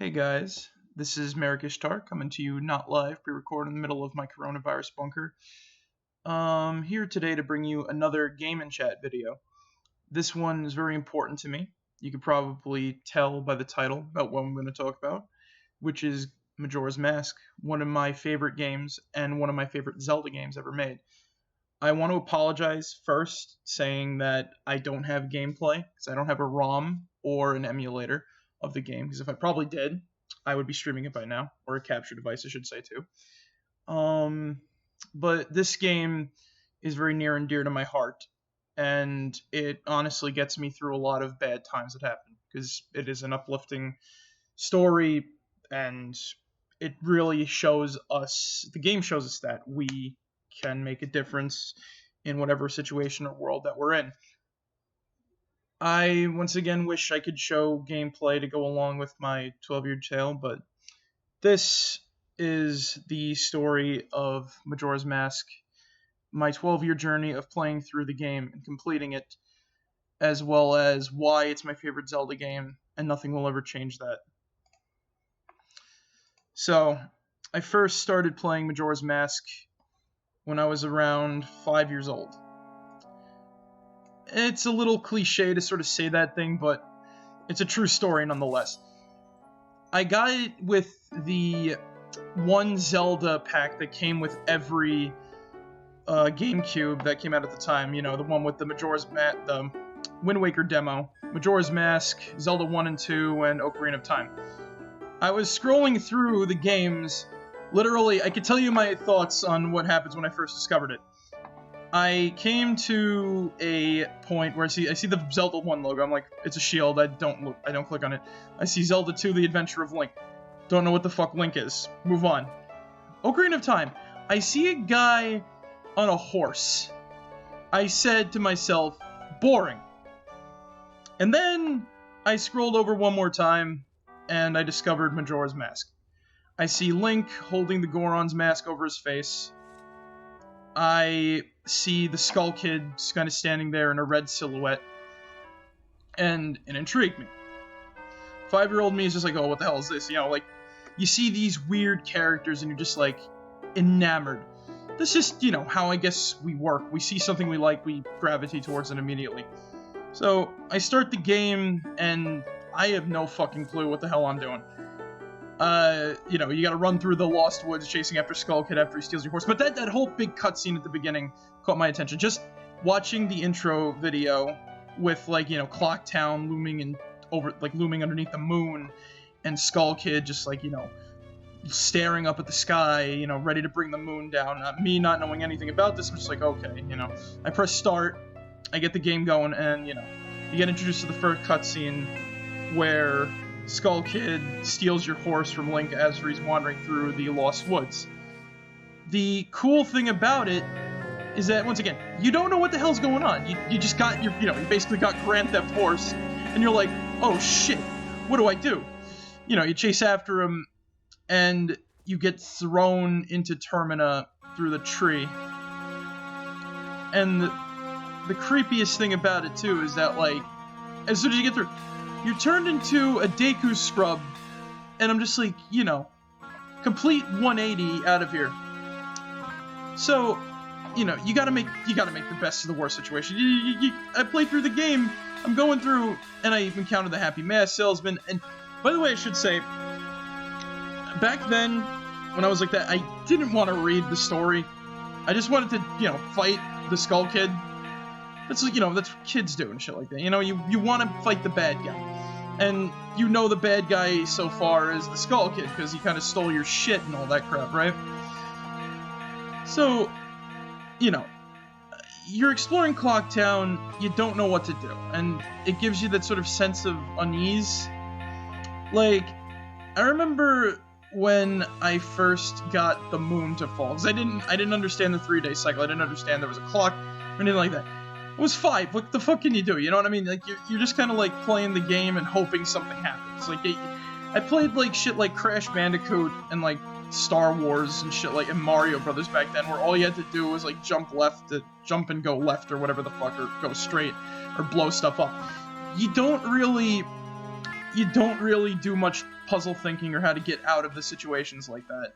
Hey guys, this is Merrick Ishtar coming to you not live, pre-recorded in the middle of my coronavirus bunker. Here today to bring you another game and chat video. This one is very important to me. You could probably tell by the title about what I'm going to talk about, which is Majora's Mask, one of my favorite games and one of my favorite Zelda games ever made. I want to apologize first, saying that I don't have gameplay, because I don't have a ROM or an emulator of the game, because if I probably did, I would be streaming it by now, or a capture device, I should say, too. But this game is very near and dear to my heart, and it honestly gets me through a lot of bad times that happen, because it is an uplifting story, and it really shows us, the game shows us that we can make a difference in whatever situation or world that we're in. I, once again, wish I could show gameplay to go along with my 12-year tale, but this is the story of Majora's Mask, my 12-year journey of playing through the game and completing it, as well as why it's my favorite Zelda game, and nothing will ever change that. So, I first started playing Majora's Mask when I was around 5 years old. It's a little cliche to sort of say that thing, but it's a true story nonetheless. I got it with the one Zelda pack that came with every GameCube that came out at the time. You know, the one with the the Wind Waker demo, Majora's Mask, Zelda 1 and 2, and Ocarina of Time. I was scrolling through the games. Literally, I could tell you my thoughts on what happens when I first discovered it. I came to a point where I see the Zelda 1 logo. I'm like, it's a shield. I don't click on it. I see Zelda 2, The Adventure of Link. Don't know what the fuck Link is. Move on. Ocarina of Time. I see a guy on a horse. I said to myself, boring. And then I scrolled over one more time, and I discovered Majora's Mask. I see Link holding the Goron's mask over his face. I see the Skull Kid just kind of standing there in a red silhouette, and it intrigued me. 5-year-old me is just like, oh, what the hell is this? You know, like, you see these weird characters and you're just like, enamored. That's just, you know, how I guess we work. We see something we like, we gravitate towards it immediately. So, I start the game, and I have no fucking clue what the hell I'm doing. You know, you gotta run through the Lost Woods chasing after Skull Kid after he steals your horse. But that whole big cutscene at the beginning caught my attention. Just watching the intro video with, like, you know, Clock Town looming underneath the moon, and Skull Kid just, like, you know, staring up at the sky, you know, ready to bring the moon down. Me not knowing anything about this, I'm just like, okay, you know. I press start, I get the game going, and, you know, you get introduced to the first cutscene where Skull Kid steals your horse from Link as he's wandering through the Lost Woods. The cool thing about it is that, once again, you don't know what the hell's going on. You just got you basically got Grand Theft Horse, and you're like, oh shit, what do I do? You know, you chase after him, and you get thrown into Termina through the tree. And the creepiest thing about it, too, is that, like, as soon as you get through, you're turned into a Deku scrub, and I'm just like, you know, complete 180 out of here. So, you know, you gotta make the best of the worst situation. I played through the game, I'm going through, and I even counted the Happy Mask Salesman, and, by the way, I should say, back then, when I was like that, I didn't want to read the story. I just wanted to, you know, fight the Skull Kid. That's, you know, that's what kids do and shit like that. You know, you want to fight the bad guy. And you know the bad guy so far is the Skull Kid, because he kind of stole your shit and all that crap, right? So, you know, you're exploring Clock Town, you don't know what to do. And it gives you that sort of sense of unease. Like, I remember when I first got the moon to fall, because I didn't understand the 3-day cycle. I didn't understand there was a clock or anything like that. It was 5. What the fuck can you do? You know what I mean? Like, you're just kind of, like, playing the game and hoping something happens. Like, I played, like, shit like Crash Bandicoot and, like, Star Wars and shit like, and Mario Brothers back then, where all you had to do was, like, jump and go left or whatever the fuck, or go straight, or blow stuff up. You don't really you don't really do much puzzle thinking or how to get out of the situations like that.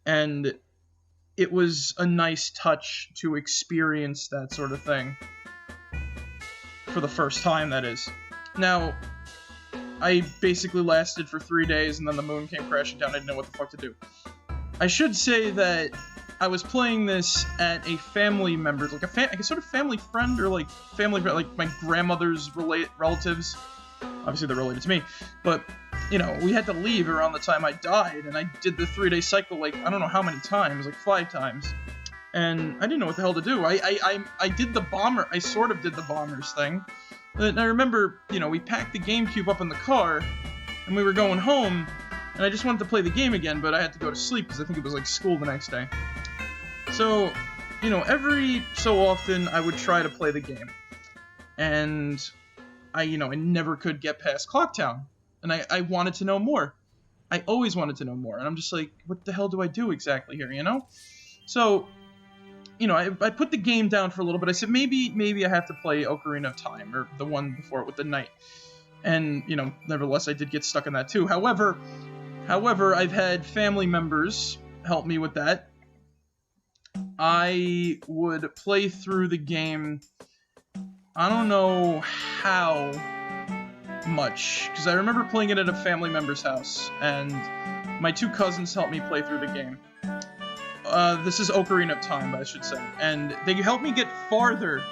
And it was a nice touch to experience that sort of thing. For the first time, that is. Now, I basically lasted for 3 days, and then the moon came crashing down. I didn't know what the fuck to do. I should say that I was playing this at a family member's, like a sort of family friend, or like family, like my grandmother's relatives. Obviously, they're related to me, but you know, we had to leave around the time I died, and I did the 3-day cycle like I don't know how many times, like 5 times, and I didn't know what the hell to do. I did the bomber. I sort of did the bombers thing. And I remember, you know, we packed the GameCube up in the car, and we were going home, and I just wanted to play the game again, but I had to go to sleep because I think it was like school the next day. So, you know, every so often I would try to play the game, and I never could get past Clocktown, and I wanted to know more. I always wanted to know more, and I'm just like, what the hell do I do exactly here, you know? So, you know, I put the game down for a little bit. I said, maybe I have to play Ocarina of Time, or the one before it with the knight. And, you know, nevertheless, I did get stuck in that too. However, I've had family members help me with that. I would play through the game, I don't know how much, because I remember playing it at a family member's house, and my 2 cousins helped me play through the game. This is Ocarina of Time, I should say, and they helped me get farther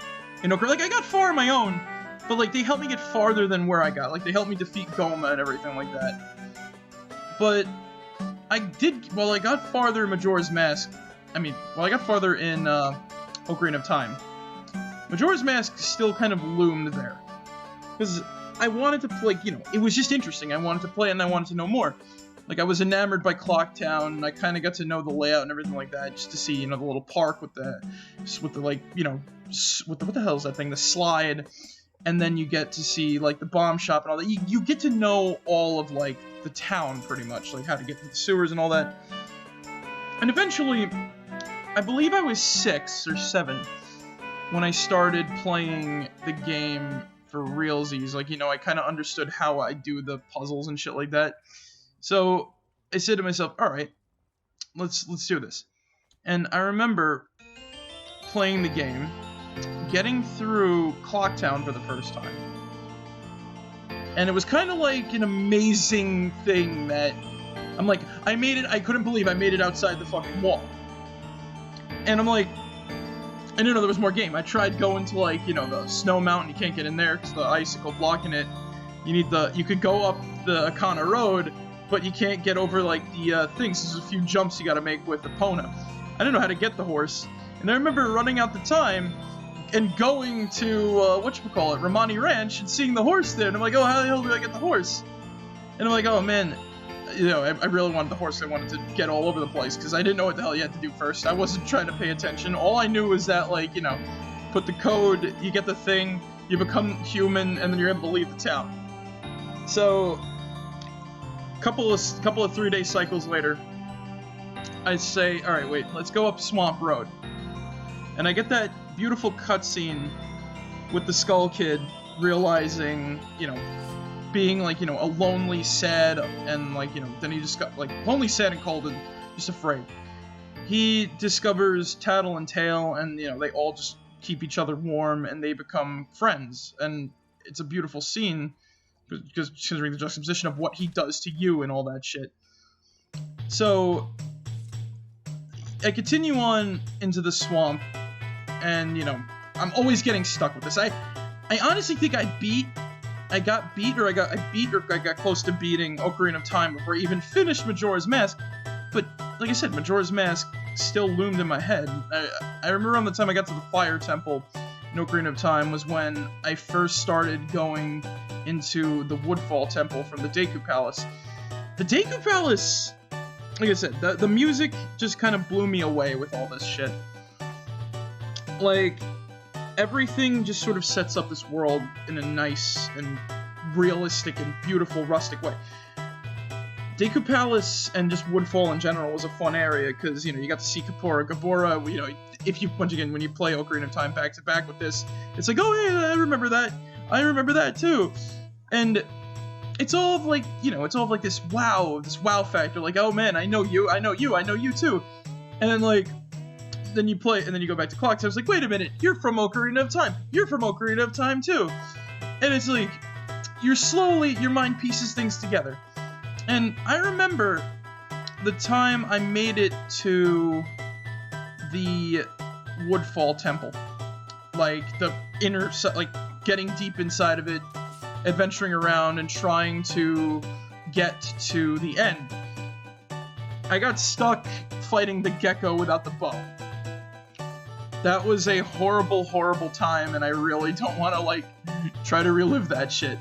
in Ocarina. Like, I got far on my own, but, like, they helped me get farther than where I got. Like, they helped me defeat Goma and everything like that. But I got farther in Majora's Mask. I got farther in Ocarina of Time. Majora's Mask still kind of loomed there. Because I wanted to play, you know, it was just interesting. I wanted to play it and I wanted to know more. Like, I was enamored by Clocktown, and I kind of got to know the layout and everything like that, just to see, you know, the little park with the like, you know, what the hell is that thing? The slide, and then you get to see, like, the bomb shop and all that. You get to know all of, like, the town, pretty much, like, how to get to the sewers and all that. And eventually, I believe I was 6 or 7 when I started playing the game for realsies. Like, you know, I kind of understood how I do the puzzles and shit like that. So I said to myself, all right, let's do this. And I remember playing the game, getting through Clocktown for the first time. And it was kind of like an amazing thing that I'm like, I made it. I couldn't believe I made it outside the fucking wall. And I'm like, I didn't know there was more game. I tried going to, like, you know, the snow mountain. You can't get in there because the icicle blocking it. You could go up the Akana Road, but you can't get over, like, the things. There's a few jumps you gotta make with Epona. I didn't know how to get the horse. And I remember running out the time and going to, Romani Ranch, and seeing the horse there. And I'm like, oh, how the hell do I get the horse? And I'm like, oh, man, you know, I really wanted the horse. I wanted to get all over the place, because I didn't know what the hell you had to do first. I wasn't trying to pay attention. All I knew was that, like, you know, put the code, you get the thing, you become human, and then you're able to leave the town. So couple of 3-day cycles later, I say, all right, wait, let's go up Swamp Road. And I get that beautiful cutscene with the Skull Kid realizing, you know, being, like, you know, a lonely, sad, and, like, you know, then he just got, like, lonely, sad, and cold, and just afraid. He discovers Tattle and Tail, and, you know, they all just keep each other warm, and they become friends. And it's a beautiful scene, because considering the juxtaposition of what he does to you and all that shit. So I continue on into the swamp, and, you know, I'm always getting stuck with this. I honestly think I got beat or I got close to beating Ocarina of Time before I even finished Majora's Mask. But like I said, Majora's Mask still loomed in my head. I remember around the time I got to the Fire Temple in Ocarina of Time was when I first started going into the Woodfall Temple from the Deku Palace. The Deku Palace, like I said, the music just kind of blew me away with all this shit. Like, everything just sort of sets up this world in a nice and realistic and beautiful rustic way. Deku Palace and just Woodfall in general was a fun area because, you know, you got to see Kaepora. Gaebora, you know, if you, once again, when you play Ocarina of Time back to back with this, it's like, oh, hey, I remember that. I remember that too. And it's all of like, you know, it's all of like this wow factor. Like, oh man, I know you too. And then like, then you play, and then you go back to clocks. I was like, wait a minute, you're from Ocarina of Time. You're from Ocarina of Time too. And it's like, your mind pieces things together. And I remember the time I made it to the Woodfall Temple. Like, the inner, like, getting deep inside of it, adventuring around, and trying to get to the end. I got stuck fighting the gecko without the bow. That was a horrible, horrible time, and I really don't want to, like, try to relive that shit.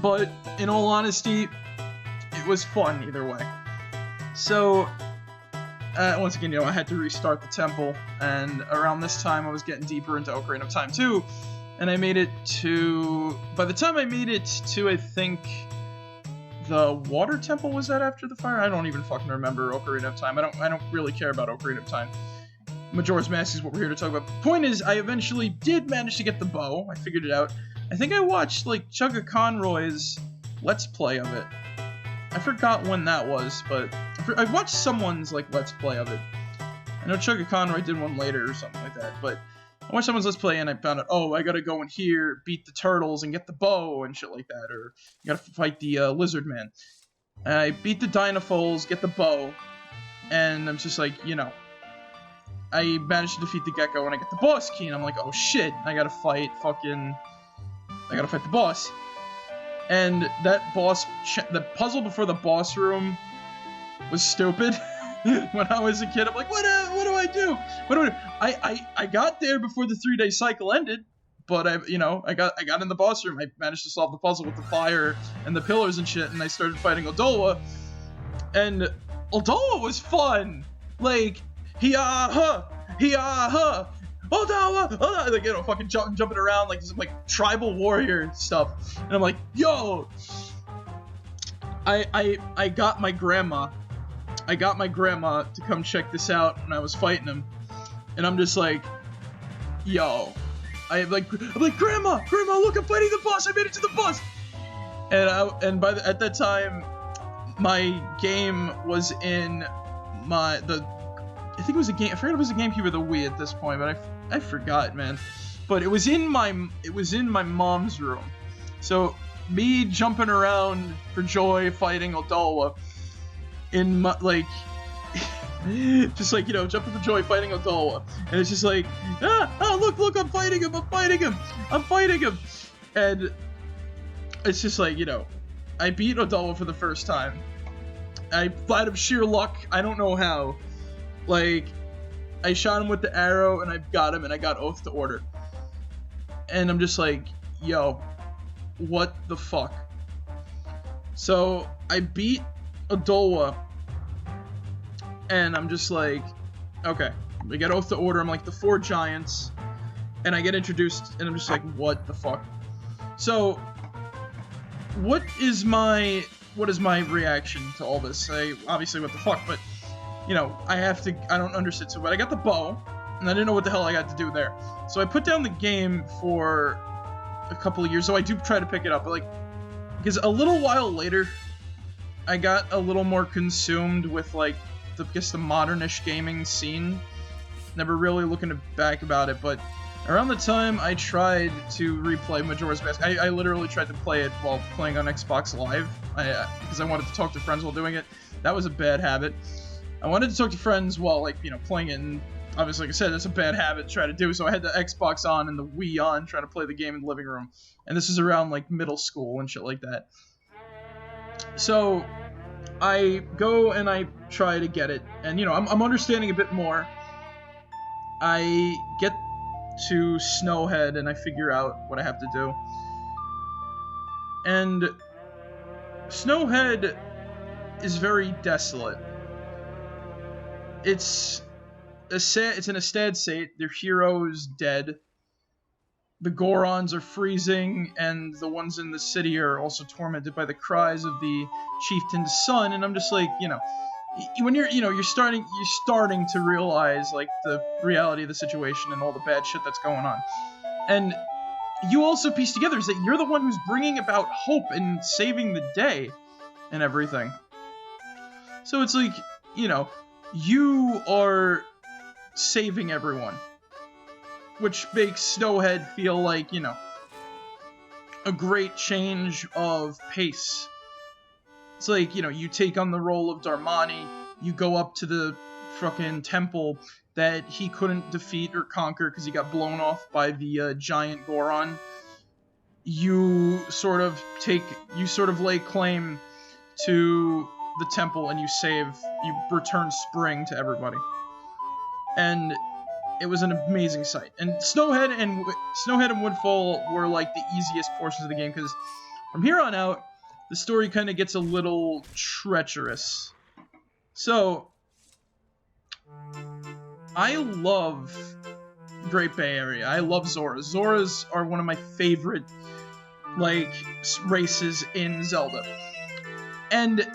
But, in all honesty, it was fun either way. So, once again, you know, I had to restart the temple, and around this time I was getting deeper into Ocarina of Time 2, and I made it to... By the time I made it to, I think, the Water Temple, was that after the fire? I don't even fucking remember Ocarina of Time. I don't really care about Ocarina of Time. Majora's Mask is what we're here to talk about. Point is, I eventually did manage to get the bow. I figured it out. I think I watched, like, Chugga Conroy's Let's Play of it. I forgot when that was, but I watched someone's, like, Let's Play of it. I know Chugga Conroy did one later or something like that, but I watched someone's Let's Play and I found out, oh, I gotta go in here, beat the turtles, and get the bow and shit like that, or you gotta fight the Lizard Man. And I beat the Dynafoals, get the bow, and I'm just like, you know, I managed to defeat the gecko and I get the boss key, and I'm like, oh shit, I gotta fight the boss. And that boss, the puzzle before the boss room was stupid. When I was a kid, I'm like, what do I do? I got there before the 3-day cycle ended, but I got in the boss room. I managed to solve the puzzle with the fire and the pillars and shit, and I started fighting Uldoa. And Uldoa was fun. Like, Uldoa, like, you know, fucking jumping around like some, like, tribal warrior stuff. And I'm like, yo, I got my grandma to come check this out when I was fighting him, and I'm just like, yo, I'm like, Grandma, look, I'm fighting the boss. I made it to the boss. And at that time, my game was in I think it was a game. I forgot it was a GameCube or the Wii at this point, but I forgot, man. But it was in my mom's room. So me jumping around for joy, fighting Uldoa, in my, like, just like, you know, jumping for joy, fighting Uldoa, and it's just like, look, I'm fighting him, and it's just like, you know, I beat Uldoa for the first time. Out of sheer luck, I don't know how. Like, I shot him with the arrow, and I got him, and I got Oath to Order. And I'm just like, yo, what the fuck? So, I beat Uldoa, and I'm just like, okay, we get Oath to Order. I'm like the 4 giants, and I get introduced, and I'm just like, what the fuck? So, what is my reaction to all this? Obviously, what the fuck, but, you know, I don't understand. So, but I got the bow, and I didn't know what the hell I got to do there. So I put down the game for a couple of years, so I do try to pick it up, but, like, because a little while later, I got a little more consumed with, like, the modernish gaming scene. Never really looking back about it, but around the time I tried to replay Majora's Mask, I literally tried to play it while playing on Xbox Live, because I wanted to talk to friends while doing it. That was a bad habit. I wanted to talk to friends while, like, you know, playing it, and obviously, like I said, that's a bad habit to try to do, so I had the Xbox on and the Wii on, trying to play the game in the living room. And this is around, like, middle school and shit like that. So I go and I try to get it, and, you know, I'm understanding a bit more. I get to Snowhead, and I figure out what I have to do. And Snowhead is very desolate. It's in a sad state. Their hero's dead. The Gorons are freezing, and the ones in the city are also tormented by the cries of the chieftain's son. And I'm just like, you know, when you're starting to realize, like, the reality of the situation and all the bad shit that's going on. And you also piece together is that you're the one who's bringing about hope and saving the day and everything. So it's like, you know, you are saving everyone, which makes Snowhead feel like, you know, a great change of pace. It's like, you know, you take on the role of Darmani, you go up to the fucking temple that he couldn't defeat or conquer because he got blown off by the giant Goron. You sort of lay claim to the temple and you return spring to everybody. And it was an amazing sight. And Snowhead and Woodfall were like the easiest portions of the game, because from here on out, the story kind of gets a little treacherous. So, I love Great Bay Area. I love Zoras. Zoras are one of my favorite, like, races in Zelda. And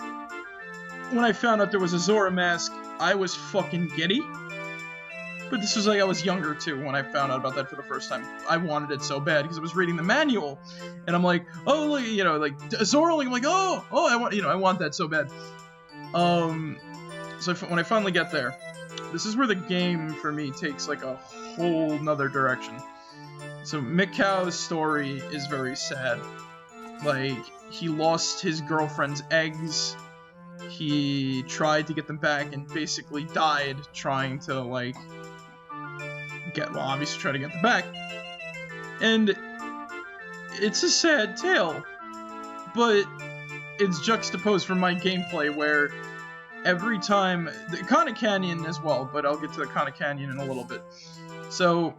when I found out there was a Zora mask, I was fucking giddy. But this was like, I was younger too when I found out about that for the first time. I wanted it so bad because I was reading the manual, and I'm like, oh, you know, like Zora, I'm like, oh, I want that so bad. So when I finally get there, this is where the game for me takes like a whole nother direction. So Mikau's story is very sad. Like, he lost his girlfriend's eggs. He tried to get them back and basically died trying to, like, obviously try to get them back. And it's a sad tale, but it's juxtaposed from my gameplay where every time, the Kana Canyon as well, but I'll get to the Kana Canyon in a little bit. So,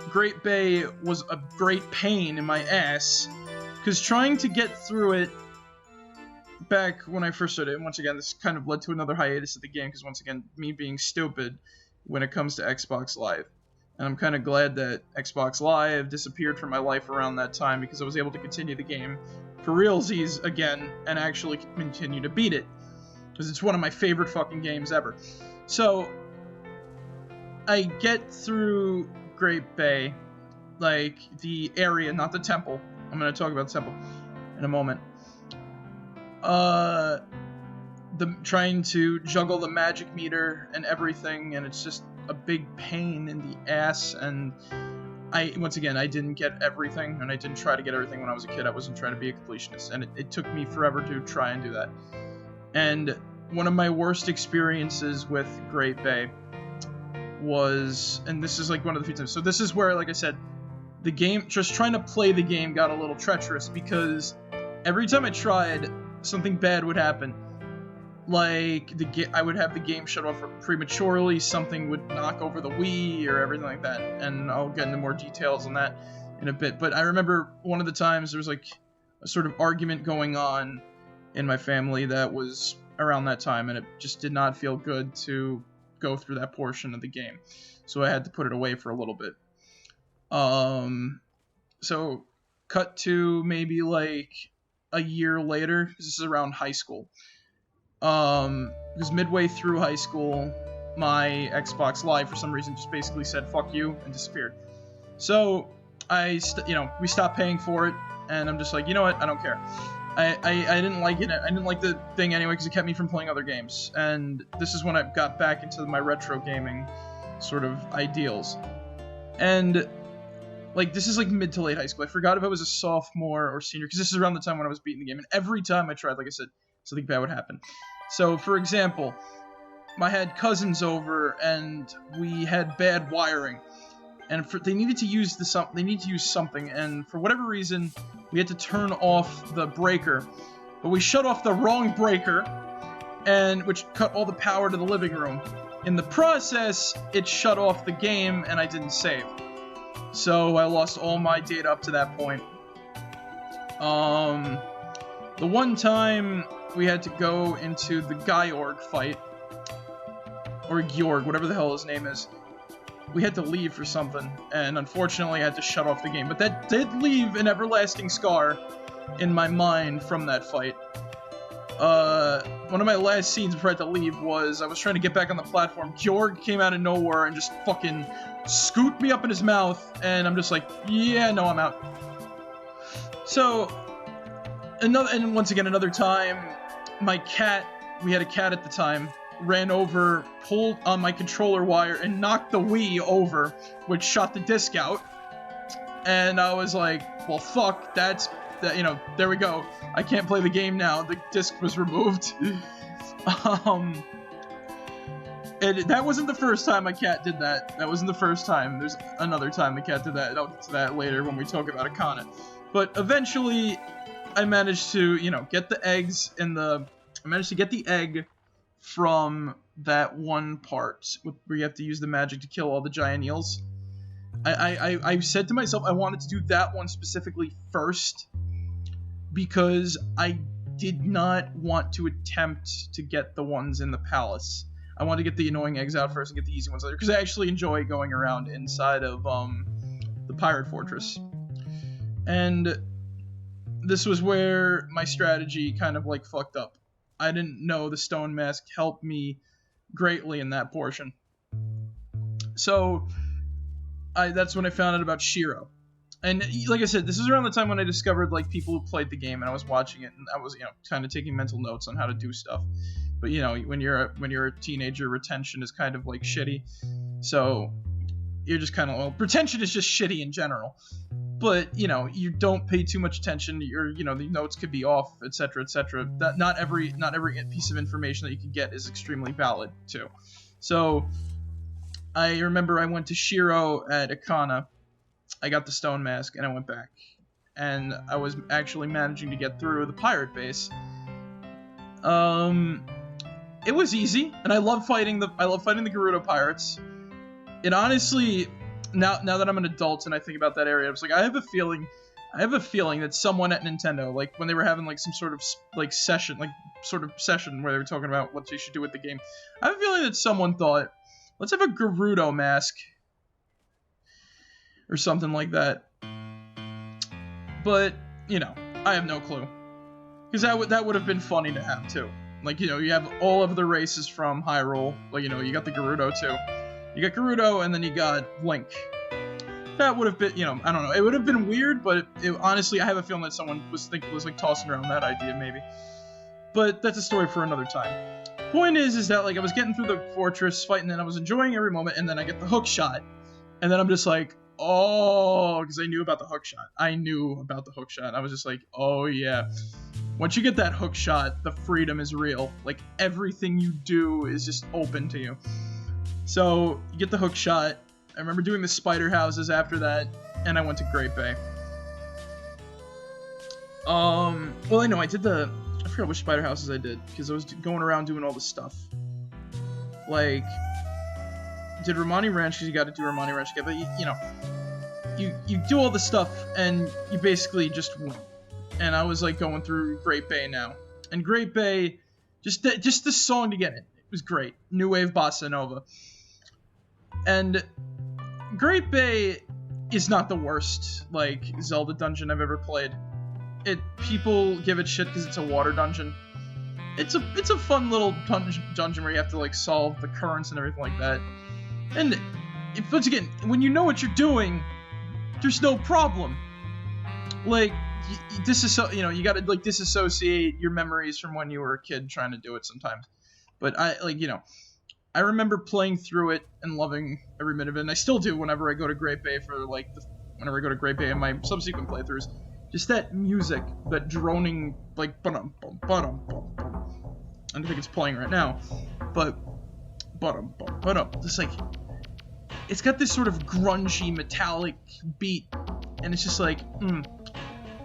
Great Bay was a great pain in my ass, because trying to get through it back when I first started, and once again, this kind of led to another hiatus of the game, because once again, me being stupid when it comes to Xbox Live. And I'm kind of glad that Xbox Live disappeared from my life around that time, because I was able to continue the game for realsies again, and actually continue to beat it. Because it's one of my favorite fucking games ever. So, I get through Great Bay, like, the area, not the temple. I'm going to talk about the temple in a moment. Trying to juggle the magic meter and everything, and it's just a big pain in the ass, and once again, I didn't get everything, and I didn't try to get everything when I was a kid. I wasn't trying to be a completionist, and it took me forever to try and do that. And one of my worst experiences with Great Bay was, and this is like one of the few times, so this is where, like I said, the game, just trying to play the game got a little treacherous, because every time I tried, something bad would happen. Like, I would have the game shut off prematurely, something would knock over the Wii, or everything like that, and I'll get into more details on that in a bit. But I remember one of the times there was like a sort of argument going on in my family that was around that time, and it just did not feel good to go through that portion of the game. So I had to put it away for a little bit. So cut to maybe like a year later, because this is around high school. Because midway through high school, my Xbox Live for some reason just basically said fuck you and disappeared. So we stopped paying for it, and I'm just like, you know what, I don't care. I didn't like it. I didn't like the thing anyway because it kept me from playing other games. And this is when I got back into my retro gaming sort of ideals. And like, this is like mid to late high school. I forgot if I was a sophomore or senior, because this is around the time when I was beating the game. And every time I tried, like I said, something bad would happen. So, for example, I had cousins over, and we had bad wiring. And they needed to use something, and for whatever reason, we had to turn off the breaker. But we shut off the wrong breaker, and which cut all the power to the living room. In the process, it shut off the game, and I didn't save. So I lost all my data up to that point. The one time we had to go into the Georg fight, or Georg, whatever the hell his name is. We had to leave for something, and unfortunately I had to shut off the game. But that did leave an everlasting scar in my mind from that fight. one of my last scenes before I had to leave was I was trying to get back on the platform. Georg came out of nowhere and just fucking scooped me up in his mouth, and I'm just like, yeah, no, I'm out. So, and once again, another time, my cat, we had a cat at the time, ran over, pulled on my controller wire, and knocked the Wii over, which shot the disc out. And I was like, well, fuck, that, you know, there we go. I can't play the game now. The disc was removed. That wasn't the first time my cat did that. That wasn't the first time. There's another time the cat did that. I'll get to that later when we talk about Akana. But eventually, I managed to, you know, get the eggs in the... I managed to get the egg from that one part where you have to use the magic to kill all the giant eels. I said to myself I wanted to do that one specifically first because I did not want to attempt to get the ones in the palace. I wanted to get the annoying eggs out first and get the easy ones later because I actually enjoy going around inside of the pirate fortress. And this was where my strategy kind of like fucked up. I didn't know the stone mask helped me greatly in that portion. So that's when I found out about Shiro. And like I said, this is around the time when I discovered like people who played the game, and I was watching it, and I was, you know, kind of taking mental notes on how to do stuff. But you know, when you're a teenager, retention is kind of like shitty. So you're just kind of, well, retention is just shitty in general. But you know, you don't pay too much attention. You know, the notes could be off, etc., etc. Not every piece of information that you can get is extremely valid too. So I remember I went to Shiro at Akana. I got the stone mask and I went back, and I was actually managing to get through the pirate base. It was easy, and I love fighting the Gerudo pirates. It honestly, now that I'm an adult and I think about that area, I was like, I have a feeling that someone at Nintendo, like when they were having like some sort of like session where they were talking about what they should do with the game, I have a feeling that someone thought, let's have a Gerudo mask or something like that. But, you know, I have no clue. Because that would have been funny to have, too. Like, you know, you have all of the races from Hyrule. Like, you know, you got the Gerudo, too. You got Gerudo, and then you got Link. That would have been, you know, I don't know. It would have been weird, but honestly, I have a feeling that someone was like, tossing around that idea, maybe. But that's a story for another time. Point is that, like, I was getting through the fortress, fighting, and I was enjoying every moment, and then I get the hook shot. And then I'm just like, oh, because I knew about the hook shot. I was just like, oh yeah. Once you get that hook shot, the freedom is real. Like, everything you do is just open to you. So, you get the hook shot. I remember doing the spider houses after that, and I went to Great Bay. Well, I know, I forgot which spider houses I did, because I was going around doing all this stuff. Like, did Romani Ranch, because you got to do Romani Ranch again, but you know, you do all the stuff, and you basically just win. And I was like going through Great Bay now, and Great Bay, just the song to get it was great, new wave bossa nova. And Great Bay is not the worst like Zelda dungeon I've ever played. People give it shit because it's a water dungeon. It's a fun little dungeon where you have to like solve the currents and everything like that. And once again, when you know what you're doing, there's no problem. Like, you know, you gotta like disassociate your memories from when you were a kid trying to do it sometimes. But I remember playing through it and loving every minute of it, and I still do whenever I go to Great Bay whenever I go to Great Bay in my subsequent playthroughs. Just that music, that droning, like, ba-dum, bum, ba-dum, bum, bum. I don't think it's playing right now, but ba-dum, bum, ba-dum. Just like, it's got this sort of grungy, metallic beat, and it's just like,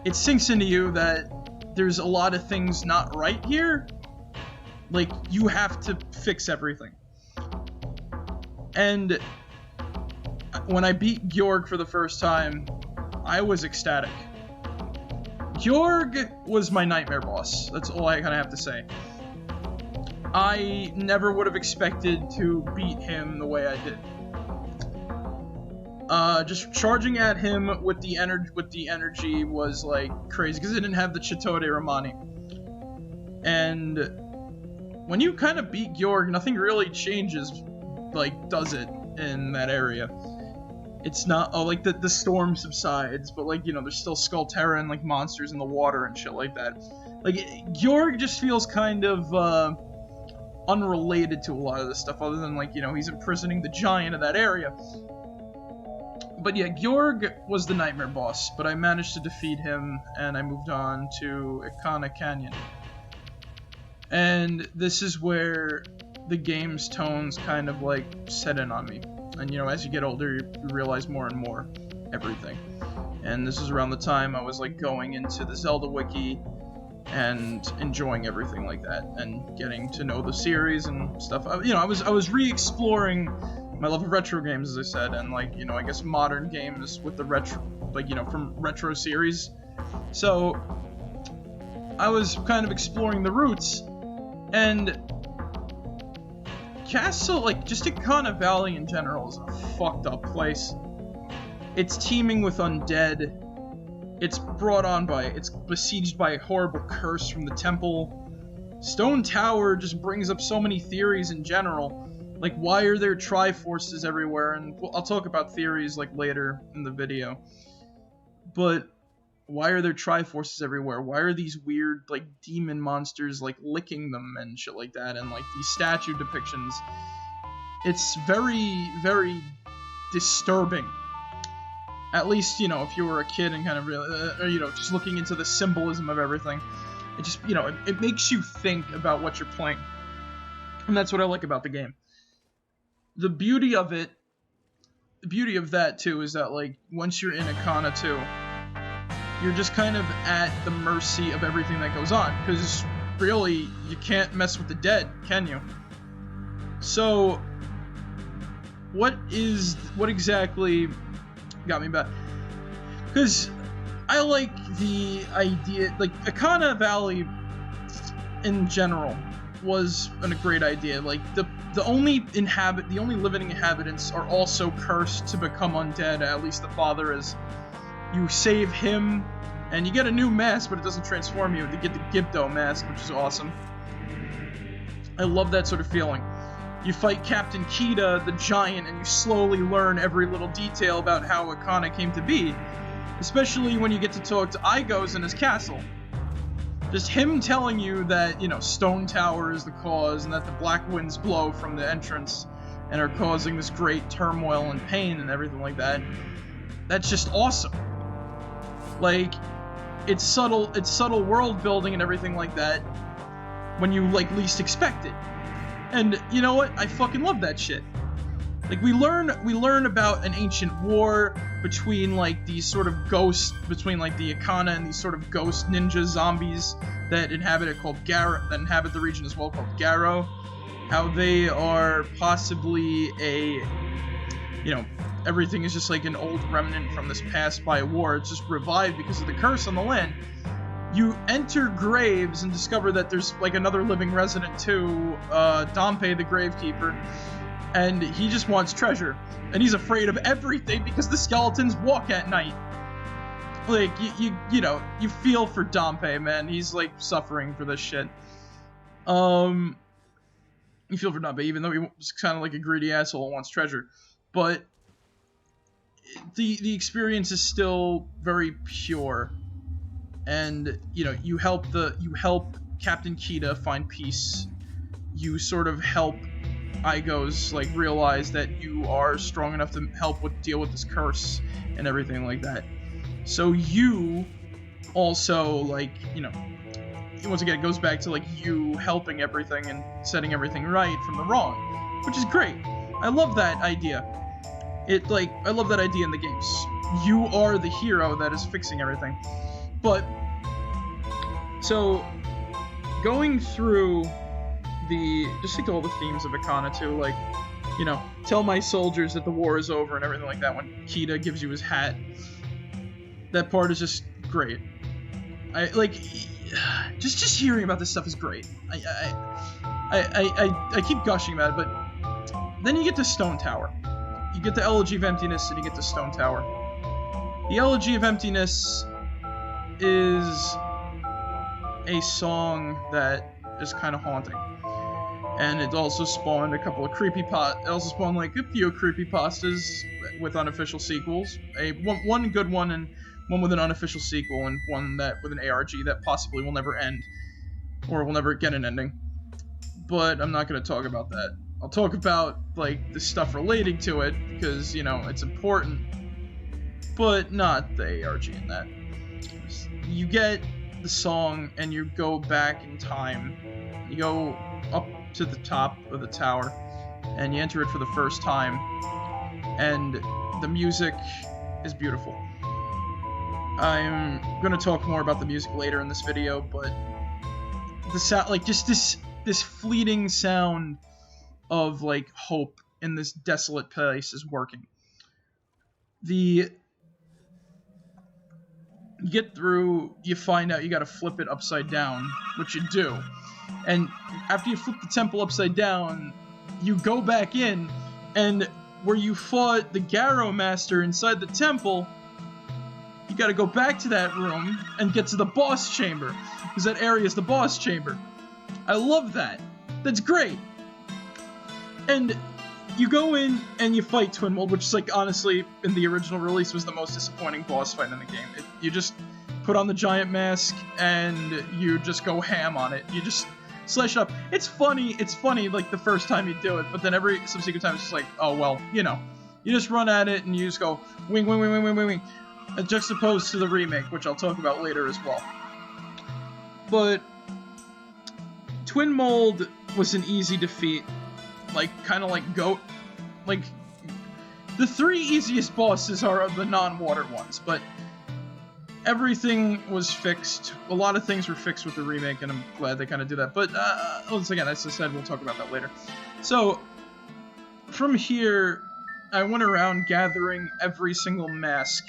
it sinks into you that there's a lot of things not right here. Like, you have to fix everything. And when I beat Georg for the first time, I was ecstatic. Georg was my nightmare boss. That's all I kind of have to say. I never would have expected to beat him the way I did. Just charging at him with the energy was like crazy because I didn't have the Chitode Romani. And when you kind of beat Georg, nothing really changes, like, does it, in that area. It's not, like, the storm subsides, but, like, you know, there's still Skullterra and, like, monsters in the water and shit like that. Like, Georg just feels kind of, unrelated to a lot of this stuff, other than, like, you know, he's imprisoning the giant of that area. But yeah, Georg was the nightmare boss, but I managed to defeat him, and I moved on to Ikana Canyon. And this is where the game's tones kind of, like, set in on me. And, you know, as you get older, you realize more and more everything. And this is around the time I was, like, going into the Zelda wiki and enjoying everything like that, and getting to know the series and stuff. You know, I was re-exploring my love of retro games, as I said, and, like, you know, I guess modern games with the retro, like, you know, from retro series. So I was kind of exploring the roots, and Castle, like, just Ikana Valley in general is a fucked up place. It's teeming with undead. It's it's besieged by a horrible curse from the temple. Stone Tower just brings up so many theories in general. Like, why are there Triforces everywhere? And I'll talk about theories, like, later in the video. But why are there Triforces everywhere? Why are these weird, like, demon monsters, like, licking them and shit like that? And, like, these statue depictions. It's very, very disturbing. At least, you know, if you were a kid and kind of really, or, you know, just looking into the symbolism of everything, it just, you know, it makes you think about what you're playing. And that's what I like about the game. The beauty of it, the beauty of that, too, is that, like, once you're in Ikana 2, you're just kind of at the mercy of everything that goes on. Because, really, you can't mess with the dead, can you? So, what exactly got me back? Because I like the idea, like, Ikana Valley in general was a great idea. Like, the only living inhabitants are also cursed to become undead. At least the father is. You save him, and you get a new mask, but it doesn't transform you. You get the Gibdo mask, which is awesome. I love that sort of feeling. You fight Captain Kita, the giant, and you slowly learn every little detail about how Ikana came to be. Especially when you get to talk to Aigos in his castle. Just him telling you that, you know, Stone Tower is the cause, and that the black winds blow from the entrance and are causing this great turmoil and pain and everything like that. That's just awesome. Like, it's subtle world building and everything like that when you, like, least expect it. And you know what? I fucking love that shit. Like, we learn about an ancient war between, like, these sort of ghosts, between, like, the Ikana and these sort of ghost ninja zombies that inhabit the region as well, called Garo. How they are possibly everything is just like an old remnant from this past by war. It's just revived because of the curse on the land. You enter graves and discover that there's, like, another living resident too, Dompe the Gravekeeper, and he just wants treasure, and he's afraid of everything because the skeletons walk at night. Like, you know, you feel for Dompe, man. He's, like, suffering for this shit. You feel for Dompe, even though he was kind of like a greedy asshole and wants treasure. But the experience is still very pure. And, you know, you help Captain Kita find peace. You sort of help Aigos, like, realize that you are strong enough to deal with this curse and everything like that. So you also, like, you know, once again, it goes back to, like, you helping everything and setting everything right from the wrong, which is great. I love that idea. I love that idea in the games. You are the hero that is fixing everything. But, so, going through just like all the themes of Ikana too, like, you know, tell my soldiers that the war is over and everything like that when Kita gives you his hat. That part is just great. Just hearing about this stuff is great. I keep gushing about it, but then you get to Stone Tower. You get the Elegy of Emptiness and you get to Stone Tower. The Elegy of Emptiness is a song that is kind of haunting. And it also spawned a couple of it also spawned like a few creepypastas with unofficial sequels. One good one and one with an unofficial sequel, and one that with an ARG that possibly will never end, or will never get an ending. But I'm not going to talk about that. I'll talk about like the stuff relating to it because, you know, it's important, but not the ARG in that. You get the song and you go back in time. You go up to the top of the tower and you enter it for the first time, and the music is beautiful. I'm gonna talk more about the music later in this video, but the sound, like, just this fleeting sound of like hope in this desolate place is working. You get through, you find out you gotta flip it upside down, which you do. And after you flip the temple upside down, you go back in, and where you fought the Garrow Master inside the temple, you gotta go back to that room and get to the boss chamber, because that area is the boss chamber. I love that. That's great. And you go in and you fight Twinmold, which is, like, honestly, in the original release was the most disappointing boss fight in the game. You just put on the giant mask and you just go ham on it. You just slash it up. It's funny, like, the first time you do it, but then every subsequent time it's just like, oh, well, you know. You just run at it and you just go wing, wing, wing, wing, wing, wing, wing. Juxtaposed to the remake, which I'll talk about later as well. But Twinmold was an easy defeat. Like, kind of like Goat. Like, the three easiest bosses are the non-water ones, but everything was fixed. A lot of things were fixed with the remake, and I'm glad they kind of did that. But, once again, as I said, we'll talk about that later. So, from here, I went around gathering every single mask,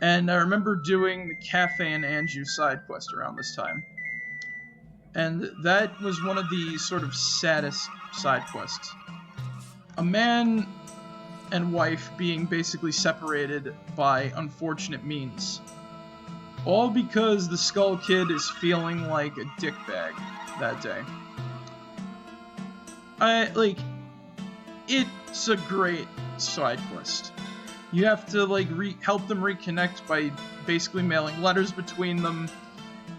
and I remember doing the Cafe and Anju side quest around this time. And that was one of the sort of saddest side quests. A man and wife being basically separated by unfortunate means. All because the Skull Kid is feeling like a dickbag that day. It's a great side quest. You have to, like, help them reconnect by basically mailing letters between them.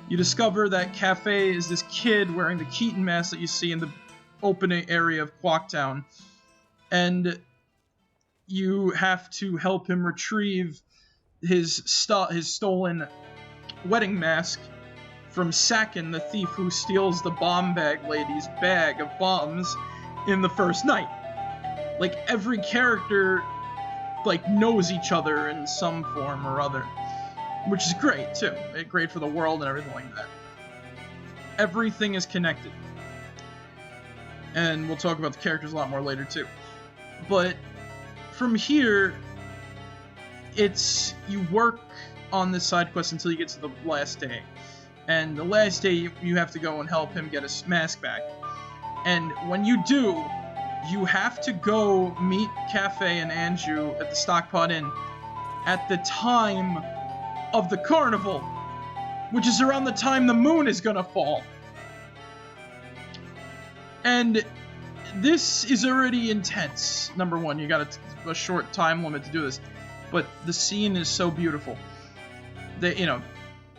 You discover that Cafe is this kid wearing the Keaton mask that you see in the opening area of Quacktown. And you have to help him retrieve his stolen wedding mask from Sakin, the thief who steals the bomb bag lady's bag of bombs in the first night. Like, every character, like, knows each other in some form or other. Which is great, too. Great for the world and everything like that. Everything is connected. And we'll talk about the characters a lot more later, too. But from here, you work on this side quest until you get to the last day. And the last day, you have to go and help him get his mask back. And when you do, you have to go meet Cafe and Anju at the Stockpot Inn at the time of the carnival, which is around the time the moon is gonna fall. And this is already intense. Number one, you got a short time limit to do this, but the scene is so beautiful. They, you know,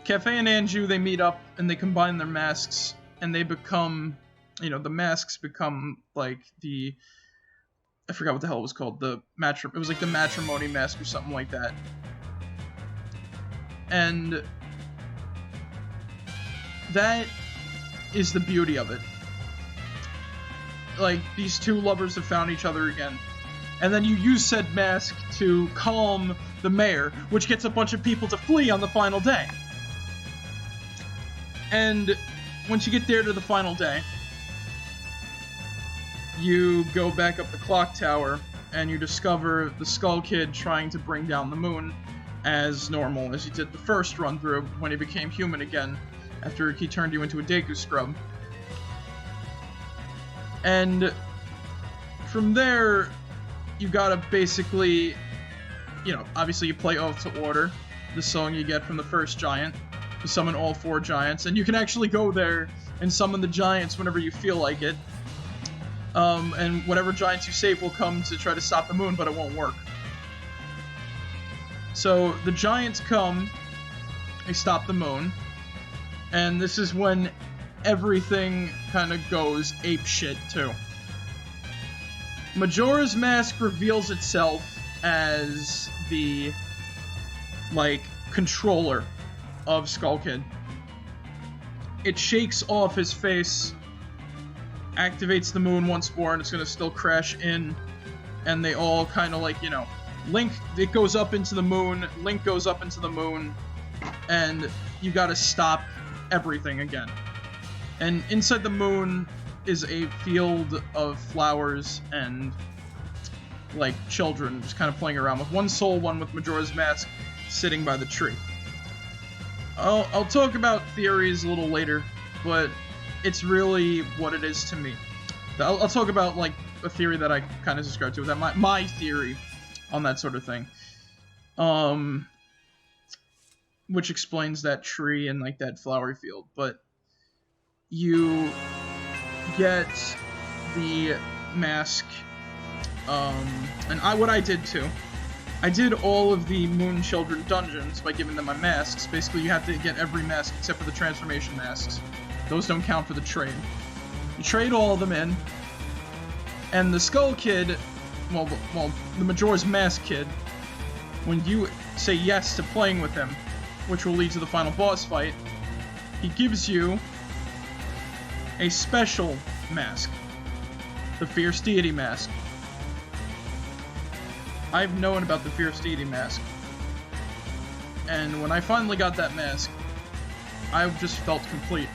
Cafe and Anju, they meet up and they combine their masks and they become, you know, the masks become like I forgot what the hell it was called. It was like the matrimony mask or something like that. And that is the beauty of it. Like, these two lovers have found each other again. And then you use said mask to calm the mayor, which gets a bunch of people to flee on the final day. And once you get there to the final day, you go back up the clock tower, and you discover the Skull Kid trying to bring down the moon, as normal, as he did the first run through when he became human again, after he turned you into a Deku scrub. And from there, you gotta basically, you know, obviously you play Oath to Order, the song you get from the first giant, to summon all 4 giants, and you can actually go there and summon the giants whenever you feel like it. And whatever giants you save will come to try to stop the moon, but it won't work. So the giants come, they stop the moon, and this is when everything kind of goes apeshit too. Majora's Mask reveals itself as the, like, controller of Skull Kid. It shakes off his face, activates the moon once more, and it's gonna still crash in, and they all kind of, like, you know, Link, it goes up into the moon, Link goes up into the moon, and you gotta stop everything again. And inside the moon is a field of flowers and, like, children just kind of playing around with one soul, one with Majora's Mask sitting by the tree. I'll talk about theories a little later, but it's really what it is to me. I'll talk about, like, a theory that I kind of subscribe to, that my theory on that sort of thing. Which explains that tree and, like, that flowery field. But you get the mask, and what I did too. I did all of the Moon Children dungeons by giving them my masks. Basically, you have to get every mask except for the transformation masks. Those don't count for the trade. You trade all of them in, and the Skull Kid, well, the Majora's Mask Kid, when you say yes to playing with him, which will lead to the final boss fight, he gives you a special mask, the Fierce Deity Mask. I've known about the Fierce Deity Mask, and when I finally got that mask, I just felt complete.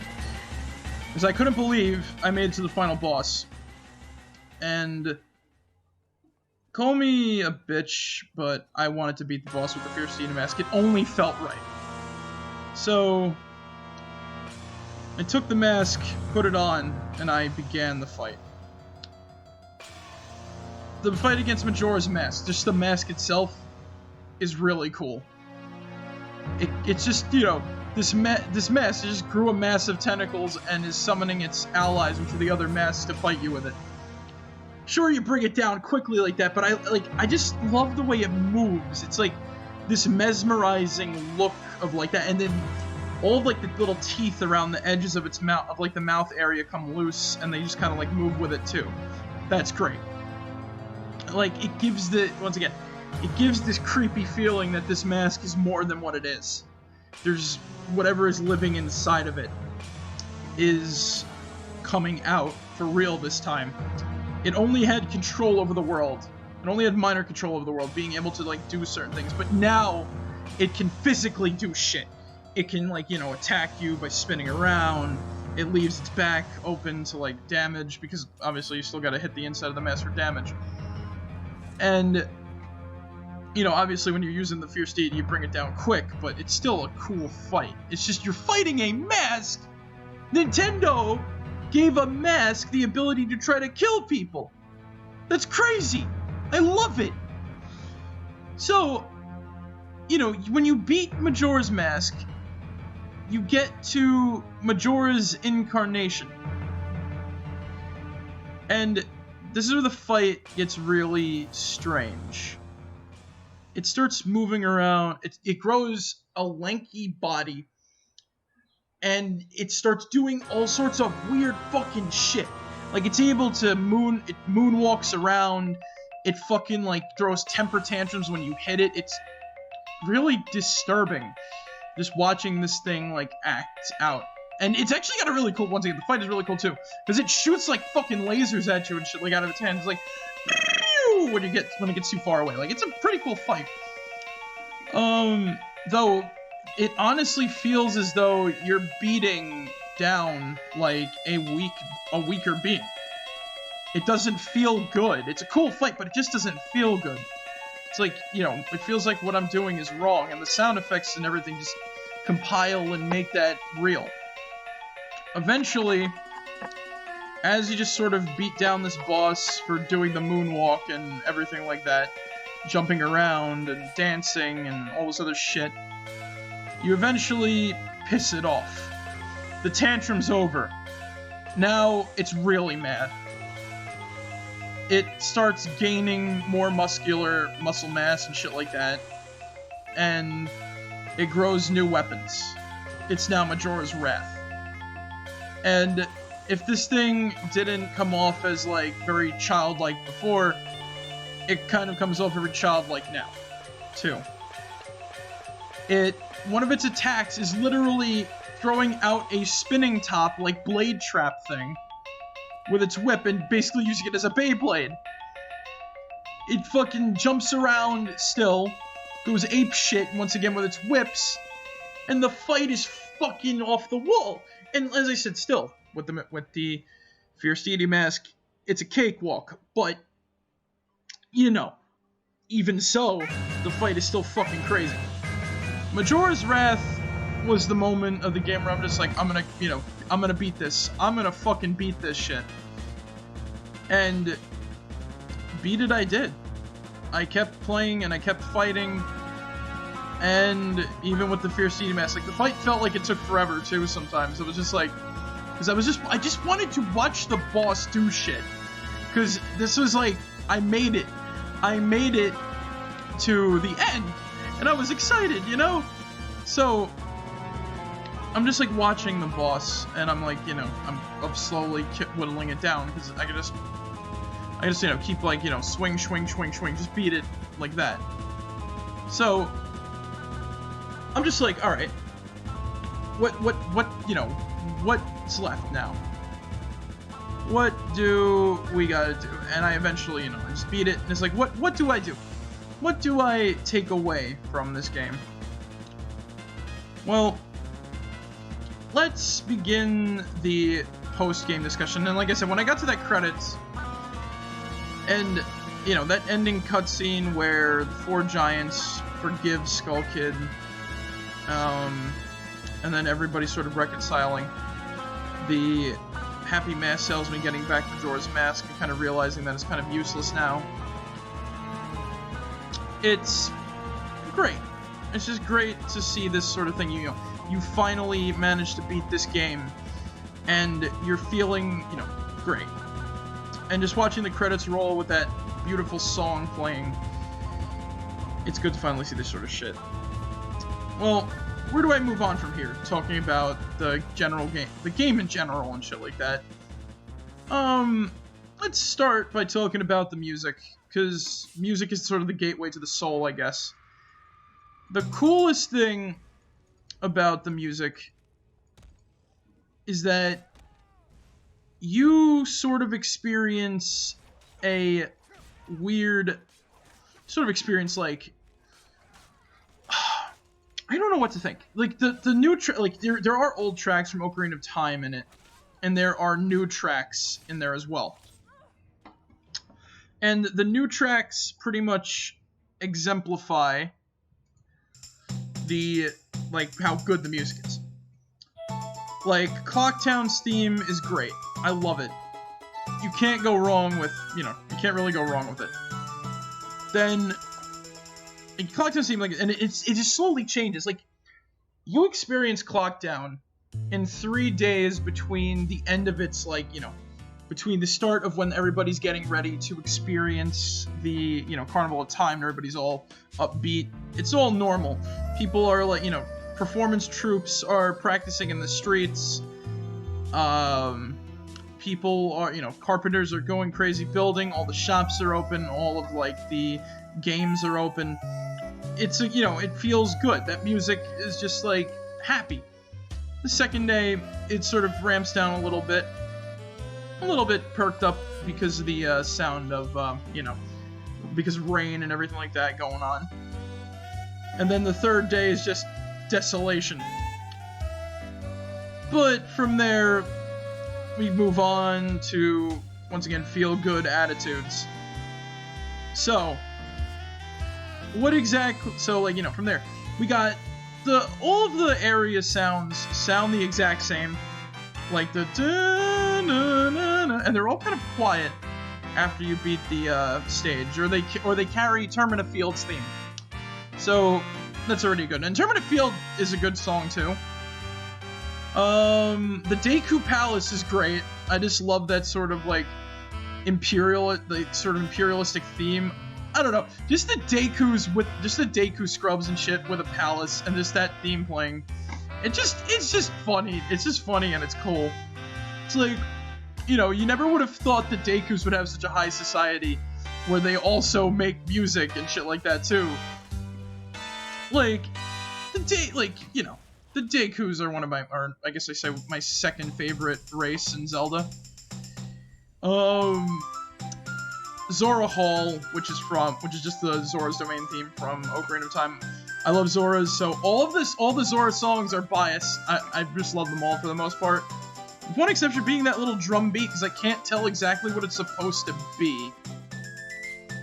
Because I couldn't believe I made it to the final boss. And call me a bitch, but I wanted to beat the boss with the Fierce Deity Mask. It only felt right. So I took the mask, put it on, and I began the fight. The fight against Majora's Mask, just the mask itself, is really cool. It's just, you know, this mask just grew a mass of tentacles and is summoning its allies, which are the other masks, to fight you with it. Sure, you bring it down quickly like that, but I just love the way it moves. It's like this mesmerizing look of, like, that, and then all of, like, the little teeth around the edges of its mouth, of, like, the mouth area come loose, and they just kind of, like, move with it too. That's great. Like, it gives once again, it gives this creepy feeling that this mask is more than what it is. There's whatever is living inside of it is coming out for real this time. It only had control over the world. It only had minor control over the world, being able to, like, do certain things, but now it can physically do shit. It can, like, you know, attack you by spinning around. It leaves its back open to, like, damage, because obviously you still gotta hit the inside of the mask for damage. And, you know, obviously when you're using the Fierce Deity, you bring it down quick, but it's still a cool fight. It's just, you're fighting a mask! Nintendo gave a mask the ability to try to kill people! That's crazy! I love it! So, you know, when you beat Majora's Mask, you get to Majora's Incarnation. And this is where the fight gets really strange. It starts moving around, it grows a lanky body, and it starts doing all sorts of weird fucking shit. Like, it's able to moonwalks around, it fucking, like, throws temper tantrums when you hit it. It's really disturbing just watching this thing, like, act out. And it's actually got a really cool, once again, the fight is really cool too, because it shoots, like, fucking lasers at you and shit, like, out of its hands, like, when it gets too far away. Like, it's a pretty cool fight. Though, it honestly feels as though you're beating down, like, a weaker being. It doesn't feel good. It's a cool fight, but it just doesn't feel good. It's like, you know, it feels like what I'm doing is wrong, and the sound effects and everything just compile and make that real. Eventually, as you just sort of beat down this boss for doing the moonwalk and everything like that, jumping around and dancing and all this other shit, you eventually piss it off. The tantrum's over. Now it's really mad. It starts gaining more muscle mass and shit like that. And it grows new weapons. It's now Majora's Wrath. And if this thing didn't come off as, like, very childlike before, it kind of comes off very childlike now, too. One of its attacks is literally throwing out a spinning top, like, blade trap thing with its whip and basically using it as a Beyblade. It fucking jumps around still, goes ape shit once again with its whips, and the fight is fucking off the wall. And as I said, still, with the Fierce Deity mask, it's a cakewalk, but, you know, even so, the fight is still fucking crazy. Majora's Wrath was the moment of the game where I'm just like, I'm gonna beat this. I'm gonna fucking beat this shit. And beat it I did. I kept playing and I kept fighting, and even with the Fierce Deity mask, like, the fight felt like it took forever too sometimes. It was just like, because I just wanted to watch the boss do shit. Because this was like, I made it to the end, and I was excited, you know? So, I'm just like watching the boss, and I'm like, you know, I'm slowly whittling it down, because I just, you know, keep like, you know, swing, just beat it like that. So, I'm just like, alright, you know, what's left now? What do we gotta do? And I eventually, you know, I just beat it, and it's like, what do I do? What do I take away from this game? Well, let's begin the post-game discussion. And like I said, when I got to that credits, and, you know, that ending cutscene where the four giants forgive Skull Kid, and then everybody sort of reconciling, the happy mask salesman getting back Majora's Mask and kind of realizing that it's kind of useless now. It's great. It's just great to see this sort of thing. You know, you finally managed to beat this game, and you're feeling, you know, great. And just watching the credits roll with that beautiful song playing, it's good to finally see this sort of shit. Well, where do I move on from here? Talking about the general game, the game in general and shit like that. Let's start by talking about the music, because music is sort of the gateway to the soul, I guess. The coolest thing about the music is that you sort of experience a weird sort of experience, like, I don't know what to think. Like, the new like, there are old tracks from Ocarina of Time in it, and there are new tracks in there as well. And the new tracks pretty much exemplify the, like, how good the music is. Like, Clocktown's theme is great. I love it. You can't go wrong with, you know, you can't really go wrong with it. Then, Clocktown's theme, like, and it just slowly changes. Like, you experience Clocktown in 3 days between the end of its, like, you know, between the start of when everybody's getting ready to experience the, you know, Carnival of Time, and everybody's all upbeat. It's all normal. People are, like, you know, performance troops are practicing in the streets. People are, you know, carpenters are going crazy building, all the shops are open, all of, like, the games are open. It's, you know, it feels good. That music is just, like, happy. The second day, it sort of ramps down a little bit perked up because of the sound of, you know, because of rain and everything like that going on. And then the third day is just desolation. But from there, we move on to, once again, feel-good attitudes. So, what exactly, so, like, you know, from there, we got all of the area sound the exact same. Like the da-na-na-na, and they're all kind of quiet after you beat the stage, or they carry Termina Field's theme. So that's already good. And Termina Field is a good song too. The Deku Palace is great. I just love that sort of like imperialistic theme. I don't know, just the Deku scrubs and shit with a palace and just that theme playing. It's just funny. It's just funny and it's cool. It's like, you know, you never would have thought the Dekus would have such a high society where they also make music and shit like that too. Like, the Dekus are I guess I say my second favorite race in Zelda. Zora Hall, which is just the Zora's Domain theme from Ocarina of Time. I love Zora's, so all the Zora songs are biased. I just love them all for the most part. With one exception being that little drum beat, because I can't tell exactly what it's supposed to be.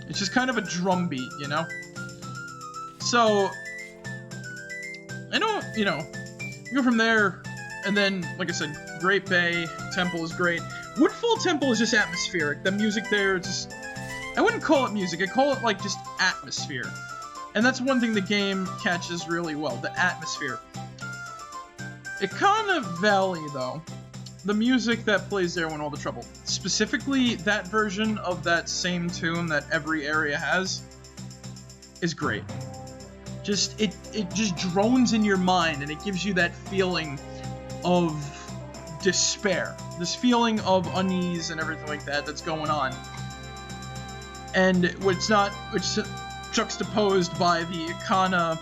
It's just kind of a drum beat, you know? So, I don't, you know, go from there, and then, like I said, Great Bay Temple is great. Woodfall Temple is just atmospheric. The music there, just, I wouldn't call it music, I'd call it, like, just atmosphere. And that's one thing the game catches really well, the atmosphere. Ikana Valley, though, the music that plays there when all the trouble, specifically that version of that same tune that every area has, is great. Just, it just drones in your mind, and it gives you that feeling of despair. This feeling of unease and everything like that that's going on. And which juxtaposed by the Ikana,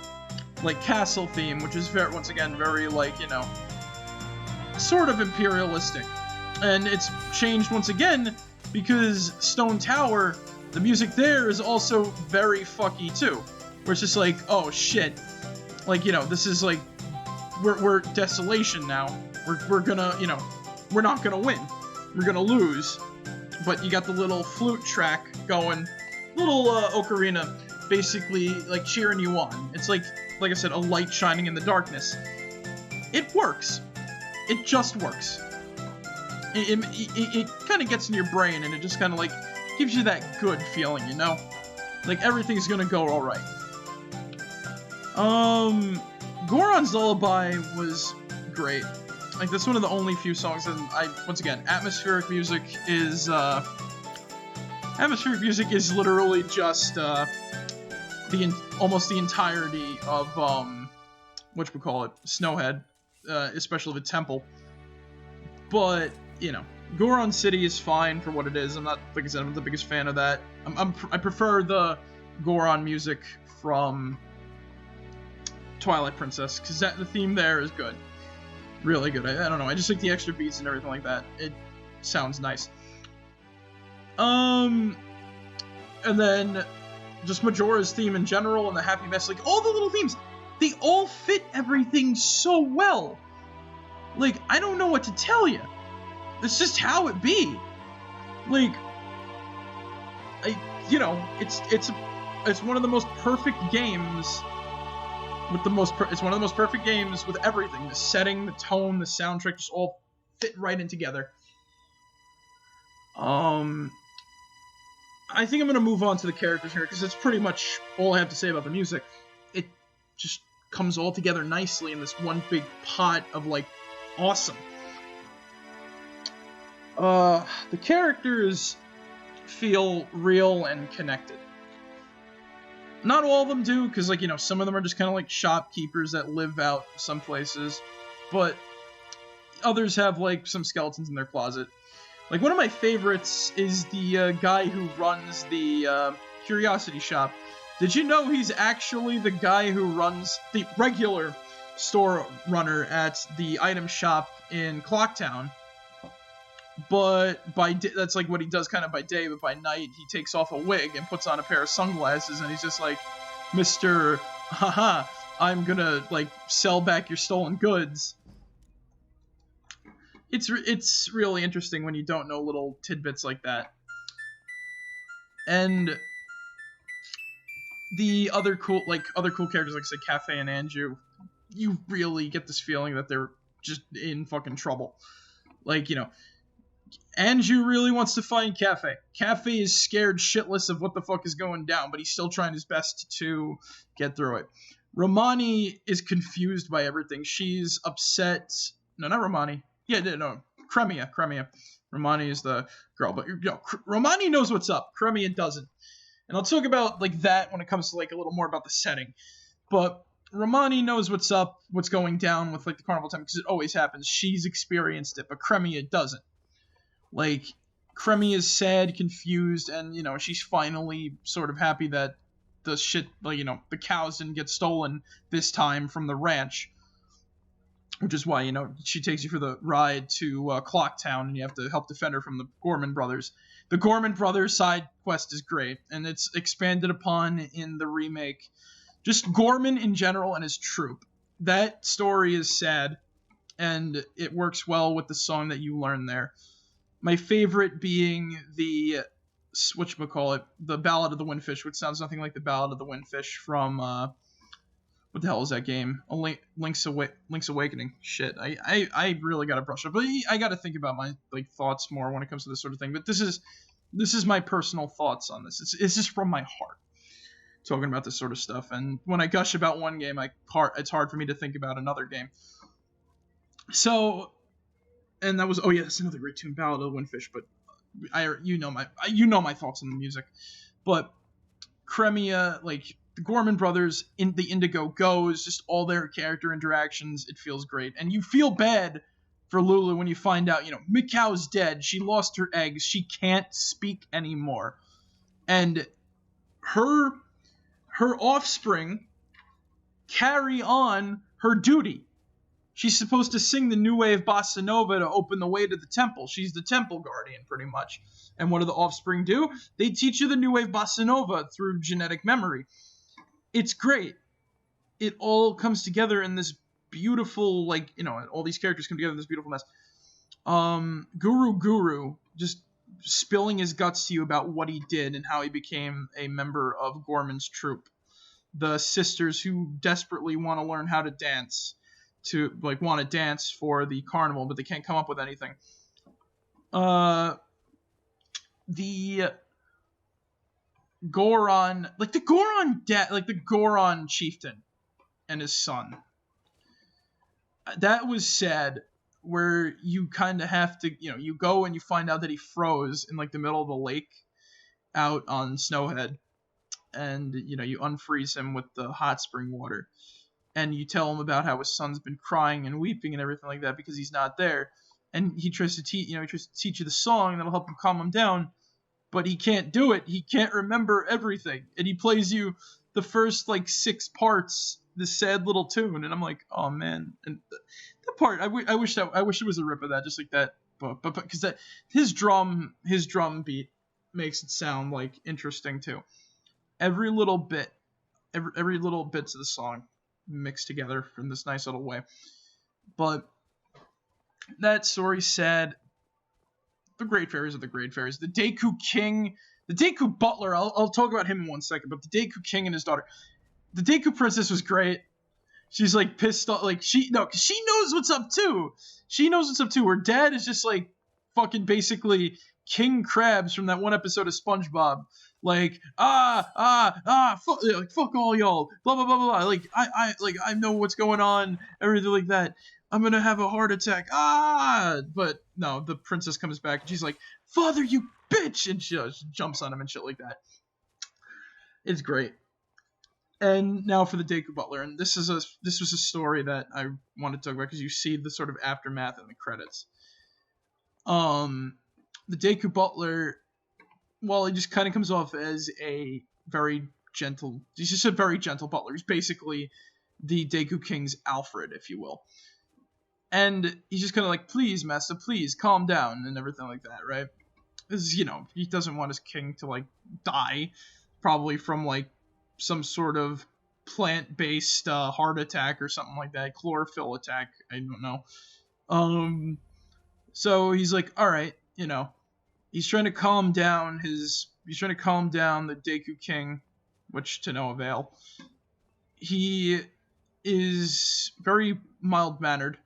like, castle theme, which is very, once again, very, like, you know, sort of imperialistic. And it's changed once again because Stone Tower, the music there is also very fucky too. Where it's just like, oh shit, like, you know, this is like, we're desolation now. We're gonna, you know, we're not gonna win. We're gonna lose. But you got the little flute track going, little ocarina, basically like cheering you on. It's like I said, a light shining in the darkness. It works. It just works. It kind of gets in your brain, and it just kind of like gives you that good feeling, you know? Like everything's gonna go alright. Goron's Lullaby was great. Like, that's one of the only few songs that once again, atmospheric music is literally just, almost the entirety of, whatchamacallit, Snowhead, especially the temple. But, you know, Goron City is fine for what it is. I'm not, like I said, I'm not the biggest fan of that. I prefer the Goron music from Twilight Princess, because the theme there is good. Really good. I don't know, I just like the extra beats and everything like that. It sounds nice. And then just Majora's theme in general and the Happy Mess, like, all the little themes, they all fit everything so well. Like, I don't know what to tell you. That's just how it be. Like, it's one of the most perfect games it's one of the most perfect games with everything. The setting, the tone, the soundtrack just all fit right in together. I think I'm going to move on to the characters here, because that's pretty much all I have to say about the music. It just comes all together nicely in this one big pot of, like, awesome. The characters feel real and connected. Not all of them do, because, like, you know, some of them are just kind of like shopkeepers that live out some places, but others have, like, some skeletons in their closet. Like, one of my favorites is the guy who runs the Curiosity Shop. Did you know he's actually the guy who runs the regular store runner at the item shop in Clocktown? But that's like what he does kind of by day, but by night he takes off a wig and puts on a pair of sunglasses, and he's just like, Mr. Haha, I'm gonna, like, sell back your stolen goods. It's really interesting when you don't know little tidbits like that. And the other cool characters, like I said, Cafe and Anju, you really get this feeling that they're just in fucking trouble. Like, you know, Anju really wants to find Cafe. Cafe is scared shitless of what the fuck is going down, but he's still trying his best to get through it. Romani is confused by everything. She's upset No, not Romani. Yeah, no, Cremia. Romani is the girl, but Romani knows what's up. Cremia doesn't. And I'll talk about like that when it comes to like a little more about the setting. But Romani knows what's up, what's going down with like the carnival time, because it always happens. She's experienced it, but Cremia doesn't. Like, Cremia is sad, confused, and she's finally sort of happy that the shit, like, the cows didn't get stolen this time from the ranch. Which is why, she takes you for the ride to Clocktown, and you have to help defend her from the Gorman brothers. The Gorman brothers side quest is great, and it's expanded upon in the remake. Just Gorman in general and his troop. That story is sad, and it works well with the song that you learn there. My favorite being the, the Ballad of the Windfish, which sounds nothing like the Ballad of the Windfish from, what the hell is that game? Link's Awakening. Shit, I really gotta brush up. But I gotta think about my thoughts more when it comes to this sort of thing. But this is my personal thoughts on this. It's just from my heart, talking about this sort of stuff. And when I gush about one game, it's hard for me to think about another game. So, and that was that's another great tune, Ballad of the Windfish. But you know my thoughts on the music. But Cremia, the Gorman brothers, in the Indigo Goes, just all their character interactions, it feels great. And you feel bad for Lulu when you find out, Mikau's dead. She lost her eggs. She can't speak anymore. And her offspring carry on her duty. She's supposed to sing the new wave bossa nova to open the way to the temple. She's the temple guardian, pretty much. And what do the offspring do? They teach you the new wave bossa nova through genetic memory. It's great. It all comes together in this beautiful, all these characters come together in this beautiful mess. Guru, just spilling his guts to you about what he did and how he became a member of Gorman's troop. The sisters who desperately want to learn how to dance, want to dance for the carnival, but they can't come up with anything. The Goron, the Goron chieftain and his son. That was sad, where you kind of have to, you go and you find out that he froze in the middle of the lake out on Snowhead, and you unfreeze him with the hot spring water, and you tell him about how his son's been crying and weeping and everything like that because he's not there, and he tries to teach you the song that'll help him calm him down. But he can't do it. He can't remember everything. And he plays you the first, 6 parts, this sad little tune. And I'm like, oh, man. And that part, I wish it was a rip of that, just like that. But because his drum beat makes it sound, interesting, too. Every little bits of the song mixed together in this nice little way. But that story's sad. The Great Fairies are the Great Fairies. The Deku King, the Deku Butler, I'll talk about him in 1 second, but the Deku King and his daughter. The Deku Princess was great. She's, pissed off. Cause she knows what's up, too. She knows what's up, too. Her dad is just, fucking basically King Krabs from that one episode of SpongeBob. Fuck all y'all. Blah, blah, blah, blah. I know what's going on. Everything like that. I'm gonna have a heart attack. But no, the princess comes back and she's like, "Father, you bitch!" And she jumps on him and shit like that. It's great. And now for the Deku Butler, and this was a story that I wanted to talk about because you see the sort of aftermath in the credits. The Deku Butler, well, he just kind of comes off as he's just a very gentle butler. He's basically the Deku King's Alfred, if you will. And he's just kind of please, master, please, calm down, and everything like that, right? Because, he doesn't want his king to, die, probably from, some sort of plant-based heart attack or something like that, chlorophyll attack, I don't know. So he's all right, he's trying to calm down the Deku King, which to no avail. He is very mild-mannered,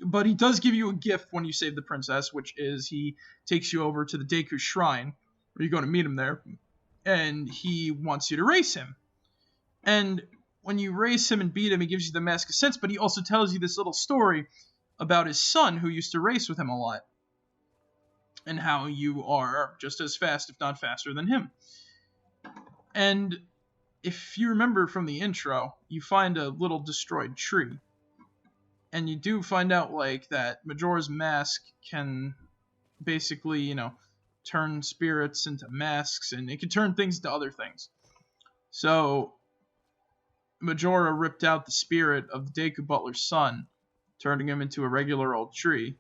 but he does give you a gift when you save the princess, which is he takes you over to the Deku Shrine, where you're going to meet him there, and he wants you to race him. And when you race him and beat him, he gives you the Mask of Sense, but he also tells you this little story about his son who used to race with him a lot, and how you are just as fast, if not faster, than him. And if you remember from the intro, you find a little destroyed tree. And you do find out, like, that Majora's Mask can basically, turn spirits into masks, and it can turn things into other things. So, Majora ripped out the spirit of the Deku Butler's son, turning him into a regular old tree.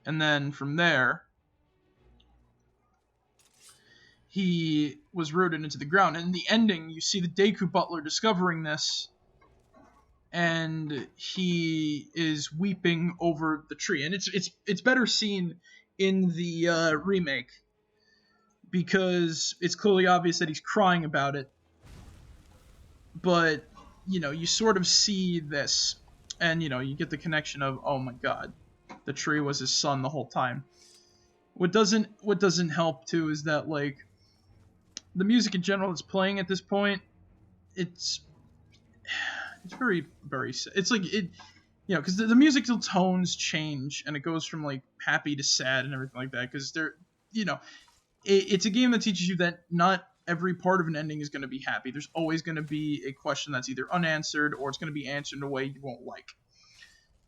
And then from there, he was rooted into the ground. And in the ending, you see the Deku Butler discovering this, and he is weeping over the tree. And it's better seen in the remake, because it's clearly obvious that he's crying about it. But, you sort of see this, and, you get the connection of, oh my god, the tree was his son the whole time. What doesn't help, too, is that, like, the music in general that's playing at this point, it's very, very, it's like, because the musical tones change, and it goes from, like, happy to sad and everything like that, because they're, it's a game that teaches you that not every part of an ending is going to be happy. There's always going to be a question that's either unanswered, or it's going to be answered in a way you won't like.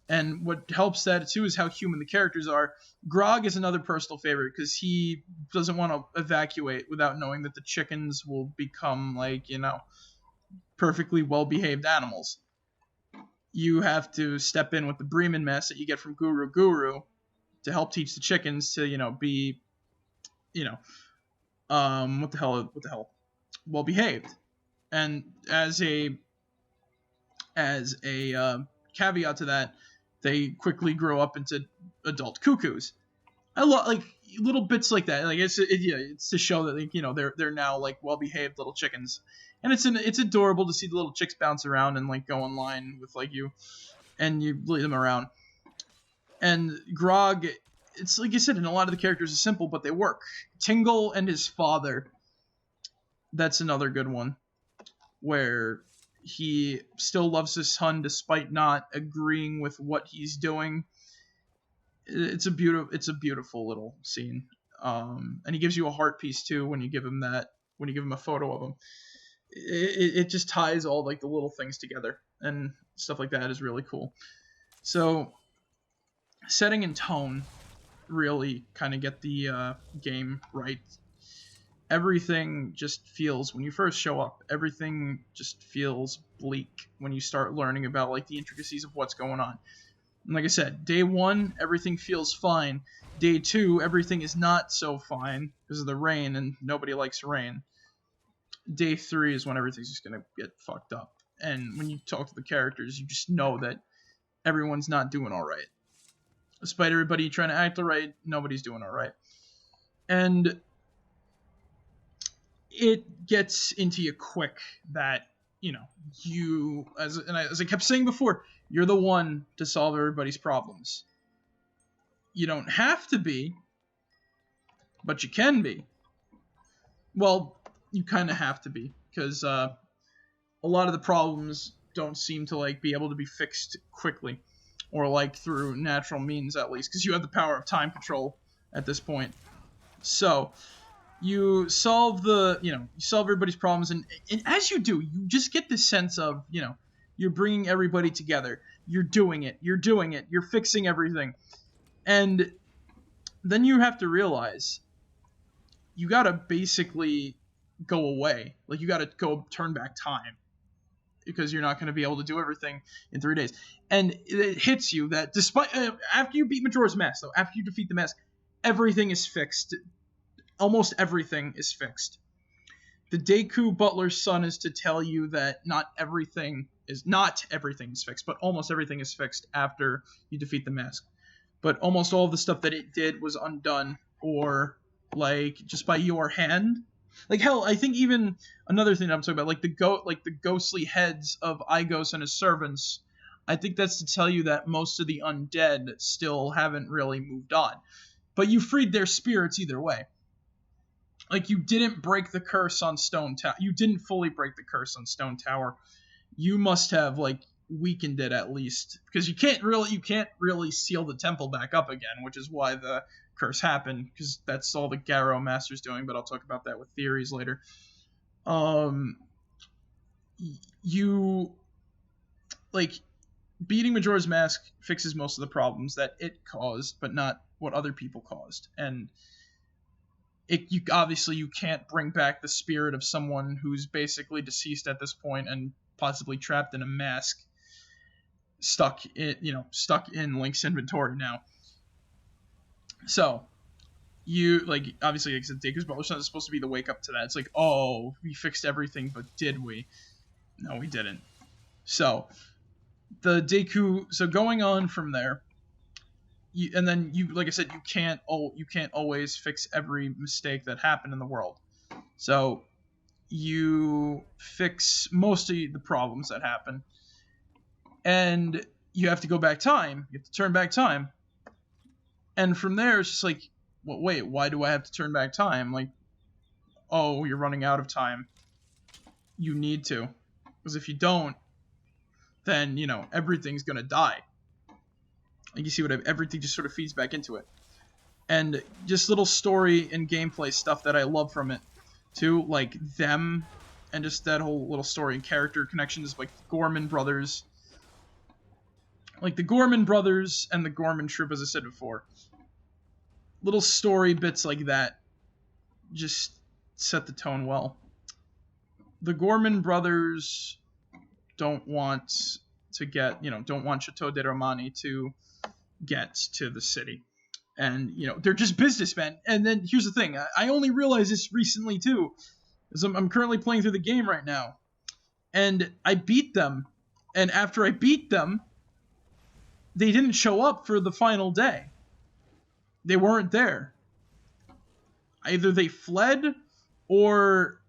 And what helps that, too, is how human the characters are. Grog is another personal favorite, because he doesn't want to evacuate without knowing that the chickens will become, like, perfectly well-behaved animals. You have to step in with the Bremen mess that you get from Guru Guru to help teach the chickens to, be, what the hell, well-behaved. And as a caveat to that, they quickly grow up into adult cuckoos. I love, like, little bits like that. Like, it's to show that, like, they're now, like, well-behaved little chickens, and it's adorable to see the little chicks bounce around and, like, go in line with, like, you, and you lead them around. And Grog, it's like you said, and a lot of the characters are simple, but they work. Tingle and his father, that's another good one, where he still loves his son despite not agreeing with what he's doing. It's a beautiful little scene. And he gives you a heart piece too when you give him a photo of him. It just ties all, like, the little things together, and stuff like that is really cool. So, setting and tone really kind of get the game right. Everything just feels, when you first show up, everything just feels bleak when you start learning about, like, the intricacies of what's going on. And like I said, day 1, everything feels fine. Day 2, everything is not so fine because of the rain, and nobody likes rain. Day 3 is when everything's just going to get fucked up. And when you talk to the characters, you just know that everyone's not doing all right. Despite everybody trying to act all right, nobody's doing all right. And it gets into you quick that, you, as I kept saying before, you're the one to solve everybody's problems. You don't have to be, but you can be. Well, you kind of have to be, because a lot of the problems don't seem to, like, be able to be fixed quickly, or, like, through natural means, at least, because you have the power of time control at this point. So, you solve everybody's problems, and as you do, you just get this sense of, you're bringing everybody together. You're doing it, you're fixing everything. And then you have to realize you gotta basically go away. Like, you gotta go turn back time, because you're not going to be able to do everything in 3 days. And it hits you that despite, after you beat Majora's Mask, though, after you defeat the mask, everything is fixed. Almost everything is fixed. The Deku Butler's son is to tell you that not everything is fixed, but almost everything is fixed after you defeat the mask. But almost all of the stuff that it did was undone, or, like, just by your hand. Like, hell, I think even another thing that I'm talking about, like the ghostly heads of Igos and his servants, I think that's to tell you that most of the undead still haven't really moved on. But you freed their spirits either way. Like, you didn't break the curse on Stone Tower. You didn't fully break the curse on Stone Tower. You must have, like, weakened it at least, because you can't really seal the temple back up again, which is why the curse happened, because that's all the Garrow Master's doing. But I'll talk about that with theories later. You like beating Majora's Mask fixes most of the problems that it caused, but not what other people caused, and obviously you can't bring back the spirit of someone who's basically deceased at this point and possibly trapped in a mask, stuck in Link's inventory now. So you obviously like Deku's brother's not supposed to be the wake up to that. It's like, oh, we fixed everything, but did we? No, we didn't. So the Deku. So going on from there, and then like I said, you can't always fix every mistake that happened in the world. So you fix most of the problems that happen, and you have to go back time. You have to turn back time, and from there it's just like, well, wait, why do I have to turn back time? Like, oh, you're running out of time. You need to, because if you don't, then everything's gonna die. Like, you see everything just sort of feeds back into it. And just little story and gameplay stuff that I love from it, too. Like, them, and just that whole little story and character connections, like the Gorman brothers. Like, the Gorman brothers and the Gorman troop, as I said before. Little story bits like that just set the tone well. The Gorman brothers don't want Chateau de Romani to get to the city, and they're just businessmen. And then here's the thing, I only realized this recently too, because I'm currently playing through the game right now, and I beat them, and after I beat them, they didn't show up for the final day. They weren't there. Either they fled, or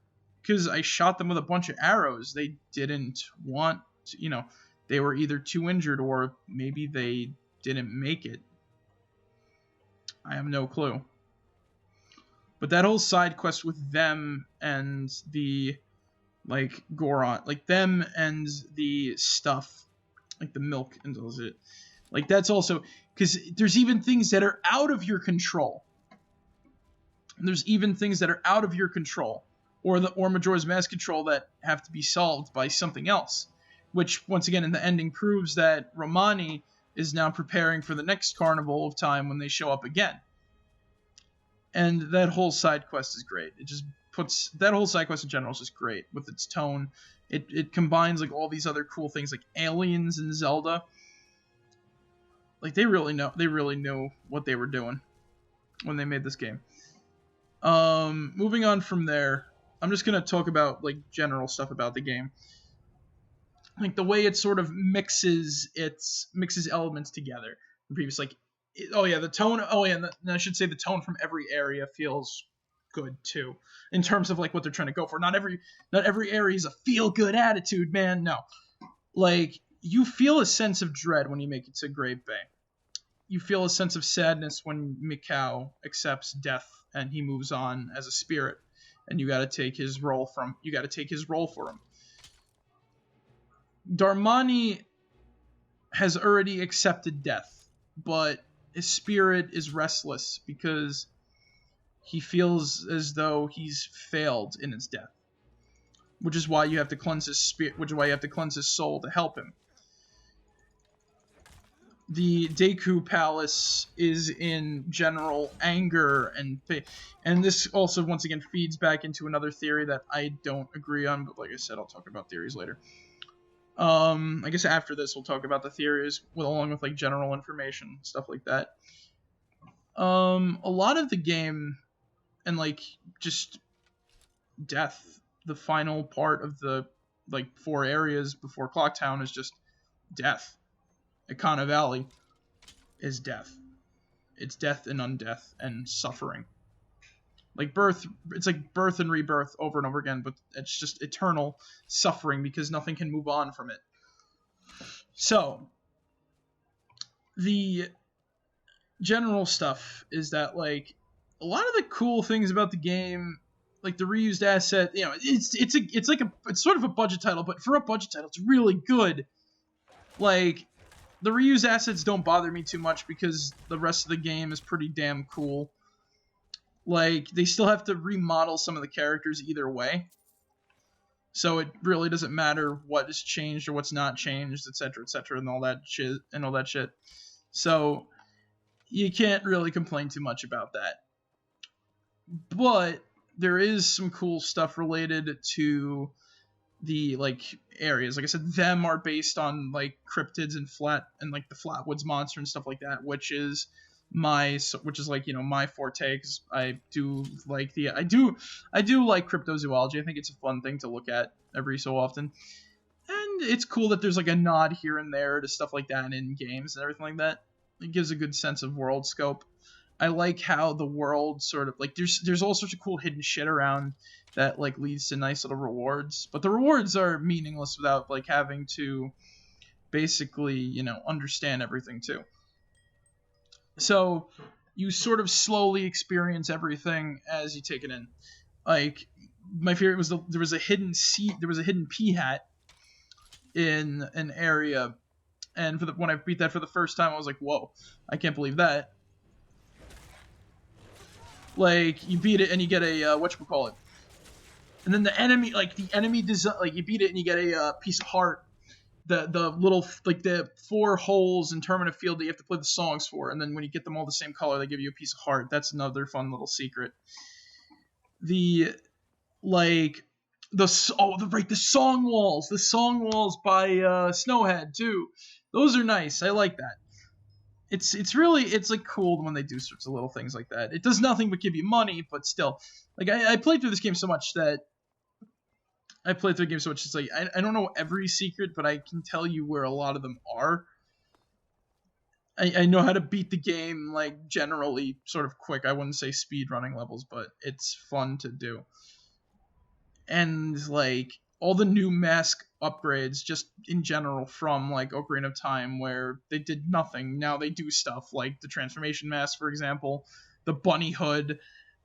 because I shot them with a bunch of arrows, they didn't want to, they were either too injured, or maybe they didn't make it. I have no clue. But that whole side quest with them and the Goron, them and the stuff, the milk and all it, that's also, because there's even things that are out of your control. And there's even things that are out of your control, or Majora's Mask control, that have to be solved by something else. Which, once again, in the ending proves that Romani is now preparing for the next Carnival of Time when they show up again. And that whole side quest is great. It just puts... That whole side quest in general is just great with its tone. It combines all these other cool things like aliens and Zelda. They really know what they were doing when they made this game. Moving on from there, I'm just going to talk about general stuff about the game. The way it sort of mixes elements together. The previous, the tone. Oh yeah, and I should say the tone from every area feels good too, in terms of what they're trying to go for. Not every area is a feel good attitude, man. No, you feel a sense of dread when you make it to Great Bay. You feel a sense of sadness when Mikau accepts death and he moves on as a spirit, and you got to take his role for him. Darmani has already accepted death, but his spirit is restless because he feels as though he's failed in his death, which is why you have to cleanse his spirit, which is why you have to cleanse his soul to help him. The Deku Palace is in general anger and pain. And this also, once again, feeds back into another theory that I don't agree on, but like I said, I'll talk about theories later. I guess after this we'll talk about the theories along with general information, stuff like that. A lot of the game and just death, the final part of the 4 areas before Clocktown is just death. Ikana Valley is death. It's death and undeath and suffering. Birth, it's birth and rebirth over and over again, but it's just eternal suffering because nothing can move on from it. So, the general stuff is that, a lot of the cool things about the game, the reused asset, it's sort of a budget title, but for a budget title, it's really good. Like, the reused assets don't bother me too much because the rest of the game is pretty damn cool. Like, they still have to remodel some of the characters either way. So it really doesn't matter what is changed or what's not changed, etc., and all that shit. So you can't really complain too much about that. But there is some cool stuff related to the like areas. Like I said, them are based on like cryptids and like the Flatwoods monster and stuff like that, which is my forte, because I do like cryptozoology. I think it's a fun thing to look at every so often, and it's cool that there's like a nod here and there to stuff like that in games and everything like that. It gives a good sense of world scope. I like how the world sort of like there's all sorts of cool hidden shit around that like leads to nice little rewards, but the rewards are meaningless without like having to basically understand everything too. So you sort of slowly experience everything as you take it in. Like, my favorite was there was a hidden pea hat in an area, and when I beat that for the first time, I was like, whoa, I can't believe that. Like, you beat it and you get a whatchamacallit. And then the enemy design, like, you beat it and you get a piece of heart. The little, like, the 4 holes in Terminative Field that you have to play the songs for, and then when you get them all the same color, they give you a piece of heart. That's another fun little secret. The song walls by Snowhead too. Those are nice. I like that. It's like cool when they do sorts of little things like that. It does nothing but give you money, but still, like, I played through this game so much that it's like I don't know every secret, but I can tell you where a lot of them are. I know how to beat the game, like, generally sort of quick. I wouldn't say speed running levels, but it's fun to do. And like all the new mask upgrades, just in general, from like Ocarina of Time, where they did nothing, now they do stuff, like the transformation mask, for example, the bunny hood.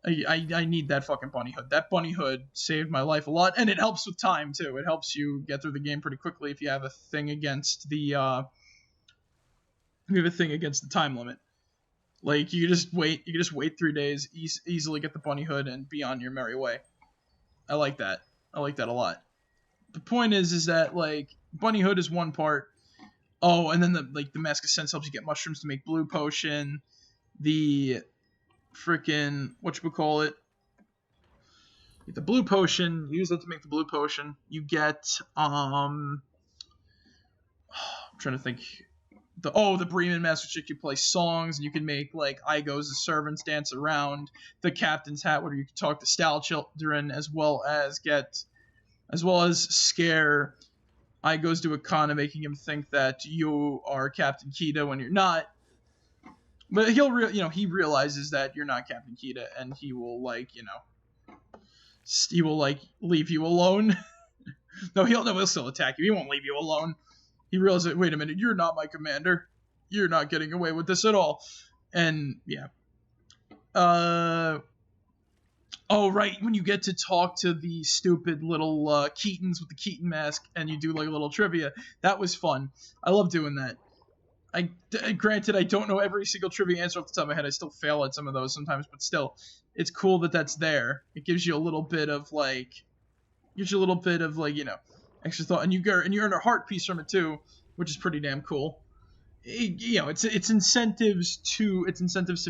I need that fucking bunny hood. That bunny hood saved my life a lot, and it helps with time too. It helps you get through the game pretty quickly if you have a thing against the time limit. Like, you just wait 3 days, easily get the bunny hood, and be on your merry way. I like that a lot. The point is that, like, bunny hood is one part. Oh, and then the Mask of Sense helps you get mushrooms to make blue potion. The freaking whatchamacallit, get the blue potion, use that to make the blue potion. You get I'm trying to think. The Bremen Master Chick, you play songs, and you can make, like, Igos the servants dance around. The Captain's Hat, where you can talk to Style Children, as well as scare Igos to a con, making him think that you are Captain Kita when you're not. But he realizes that you're not Captain Kita, and he will, like, leave you alone. No, he'll still attack you. He won't leave you alone. He realizes, wait a minute, you're not my commander. You're not getting away with this at all. And, yeah. Oh, right, when you get to talk to the stupid little Keatons with the Keaton mask, and you do, like, a little trivia, that was fun. I love doing that. Granted, I don't know every single trivia answer off the top of my head. I still fail at some of those sometimes, but still, it's cool that that's there. It gives you a little bit of, extra thought, and you earn a heart piece from it too, which is pretty damn cool. It's incentives to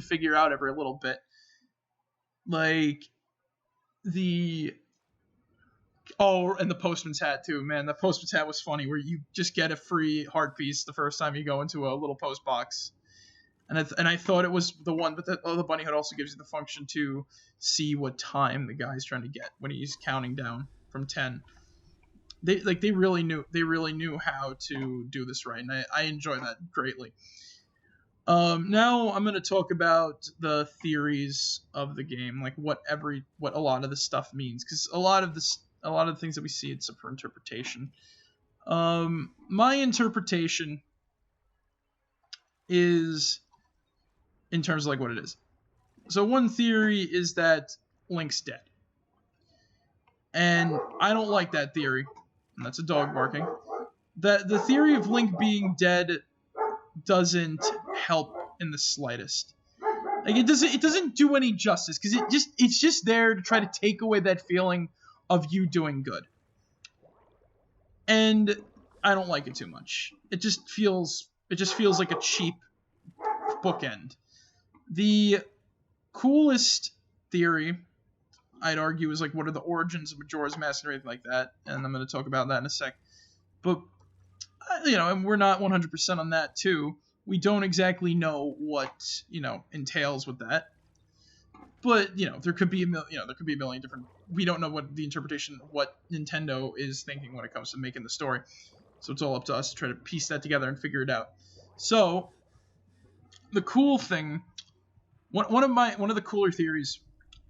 figure out every little bit. Like and the postman's hat too, man. The postman's hat was funny, where you just get a free heart piece the first time you go into a little post box. And I thought it was the one, but the bunny hood also gives you the function to see what time the guy's trying to get when he's counting down from 10. They really knew how to do this right, and I enjoy that greatly. Now I'm going to talk about the theories of the game, like what a lot of this stuff means, because a lot of the things that we see, it's up for interpretation. My interpretation is in terms of, like, what it is. So one theory is that Link's dead, and I don't like that theory. And that's a dog barking. the theory of Link being dead doesn't help in the slightest. Like it doesn't do any justice because it's just there to try to take away that feeling of you doing good. And I don't like it too much. It just feels like a cheap bookend. The coolest theory, I'd argue, is like what are the origins of Majora's Mask and everything like that, and I'm going to talk about that in a sec. But and we're not 100% on that too. We don't exactly know what entails with that. But there could be a million different. We don't know what the interpretation, what Nintendo is thinking when it comes to making the story. So it's all up to us to try to piece that together and figure it out. So the cool thing, one of the cooler theories.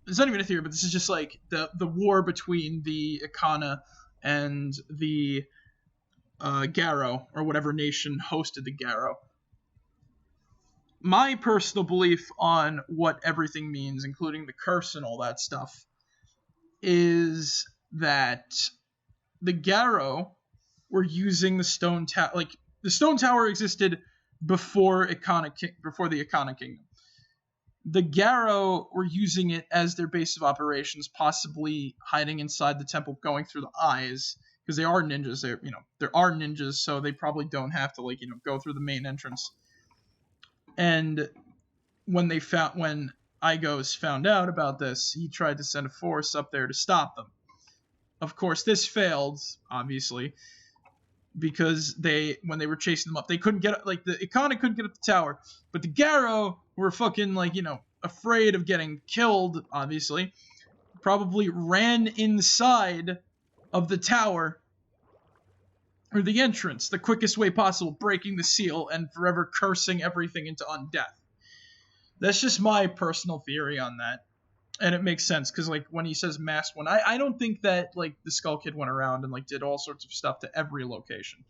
It's not even a theory, but this is just like the war between the Ikana and the Garo, or whatever nation hosted the Garo. My personal belief on what everything means, including the curse and all that stuff, is that the Garo were using the stone tower. Like the stone tower existed before the Ikana Kingdom. The Garo were using it as their base of operations, possibly hiding inside the temple, going through the eyes, because they are ninjas. There are ninjas, so they probably don't have to go through the main entrance. And when Igos found out about this, he tried to send a force up there to stop them. Of course, this failed, obviously, because when they were chasing them up, they couldn't get the Ikana couldn't get up the tower, but the Garo were fucking afraid of getting killed. Obviously, probably ran inside of the tower or the entrance the quickest way possible, breaking the seal and forever cursing everything into undeath. That's just my personal theory on that. And it makes sense, because when he says masked one, I don't think that the Skull Kid went around and did all sorts of stuff to every location.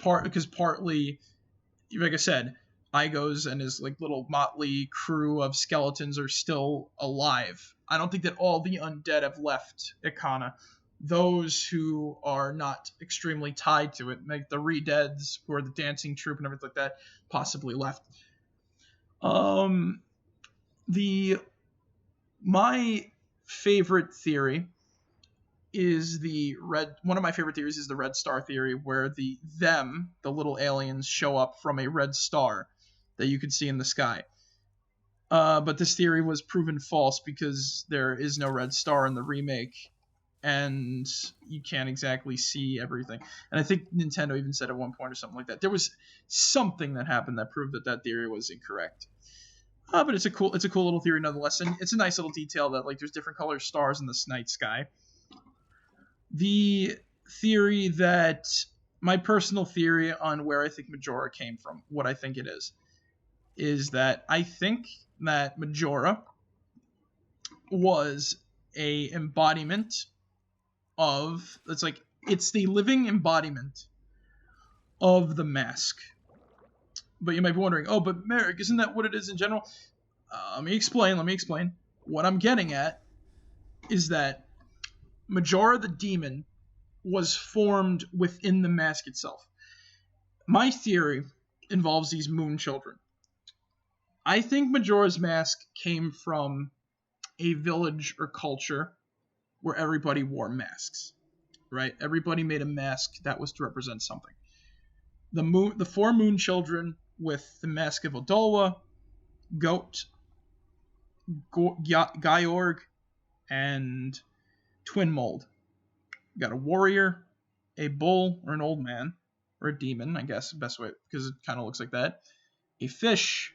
Because partly, like I said, Igos and his little motley crew of skeletons are still alive. I don't think that all the undead have left Ikana. Those who are not extremely tied to it, like the Re-Deads, who are the dancing troupe and everything like that, possibly left. My favorite theory is one of my favorite theories is the red star theory, where the little aliens show up from a red star that you could see in the sky. But this theory was proven false because there is no red star in the remake, and you can't exactly see everything. And I think Nintendo even said at one point or something like that. There was something that happened that proved that theory was incorrect. But it's a cool little theory nonetheless, and it's a nice little detail that there's different color stars in this night sky. The theory that my personal theory on where I think Majora came from, what I think it is that I think that Majora was a embodiment of, it's the living embodiment of the mask. But you might be wondering, oh, but Merrick, isn't that what it is in general? Let me explain. What I'm getting at is that Majora the demon was formed within the mask itself. My theory involves these moon children. I think Majora's Mask came from a village or culture where everybody wore masks, right? Everybody made a mask that was to represent something. The four moon children with the mask of Odolwa, Goat, Gyorg, and Twin Mold. You got a warrior, a bull, or an old man, or a demon, I guess, the best way, because it kind of looks like that, a fish,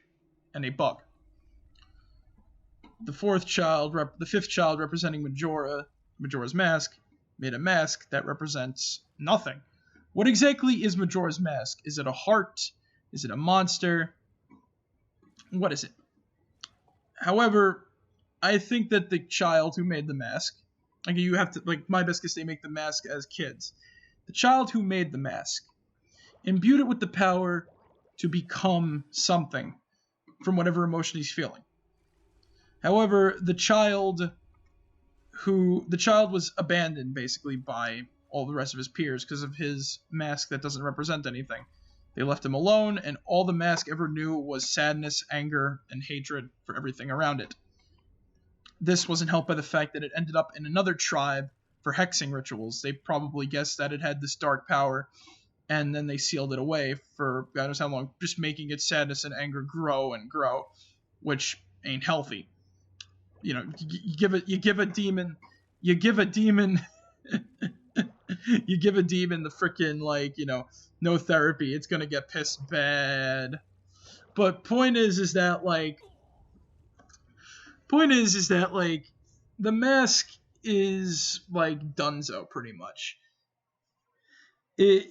and a bug. The fifth child representing Majora's Mask, made a mask that represents nothing. What exactly is Majora's Mask? Is it a heart? Is it a monster? What is it? However, I think that the child who made the mask, you have to, my best guess, they make the mask as kids. The child who made the mask imbued it with the power to become something from whatever emotion he's feeling. However, the child was abandoned basically by all the rest of his peers because of his mask that doesn't represent anything. They left him alone, and all the mask ever knew was sadness, anger, and hatred for everything around it. This wasn't helped by the fact that it ended up in another tribe for hexing rituals. They probably guessed that it had this dark power, and then they sealed it away for God knows how long, just making its sadness and anger grow and grow, which ain't healthy. You know, you give a demon you give a demon the freaking, like, you know, no therapy, it's gonna get pissed bad. But point is that the mask is like Dunzo pretty much. It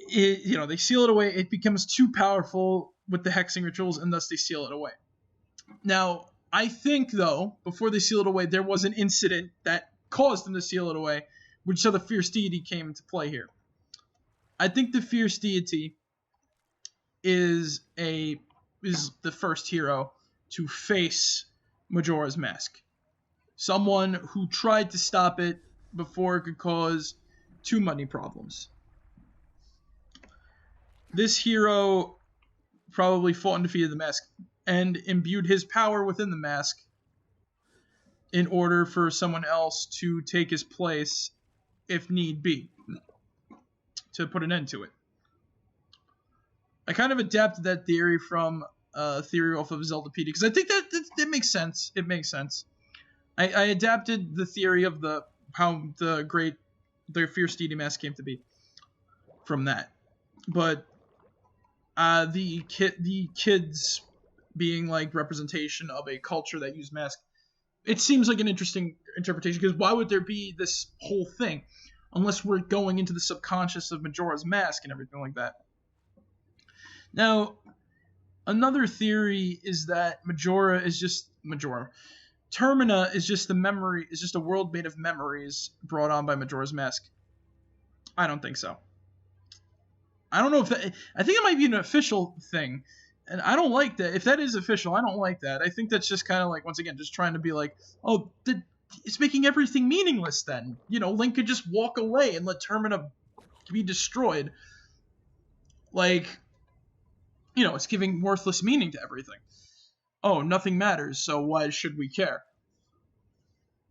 you know, they seal it away, it becomes too powerful with the hexing rituals, and thus they seal it away. Now, I think, though, before they seal it away, there was an incident that caused them to seal it away, which so the fierce deity came into play here. I think the fierce deity is the first hero to face Majora's Mask. Someone who tried to stop it before it could cause too many problems. This hero probably fought and defeated the mask and imbued his power within the mask in order for someone else to take his place if need be, to put an end to it. I kind of adapted that theory from a theory off of Zeldapedia, because I think that makes sense. It makes sense. I adapted the theory of how the fierce deity mask came to be from that. But the kids being like representation of a culture that used masks, it seems like an interesting interpretation, because why would there be this whole thing unless we're going into the subconscious of Majora's Mask and everything like that? Now, another theory is that Termina is just a world made of memories brought on by Majora's Mask. I don't think so. I don't know if that... I think it might be an official thing, and I don't like that. If that is official, I don't like that. I think that's just kind of like, once again, just trying to be like, oh, it's making everything meaningless then. You know, Link could just walk away and let Termina be destroyed. Like, you know, it's giving worthless meaning to everything. Oh, nothing matters, so why should we care?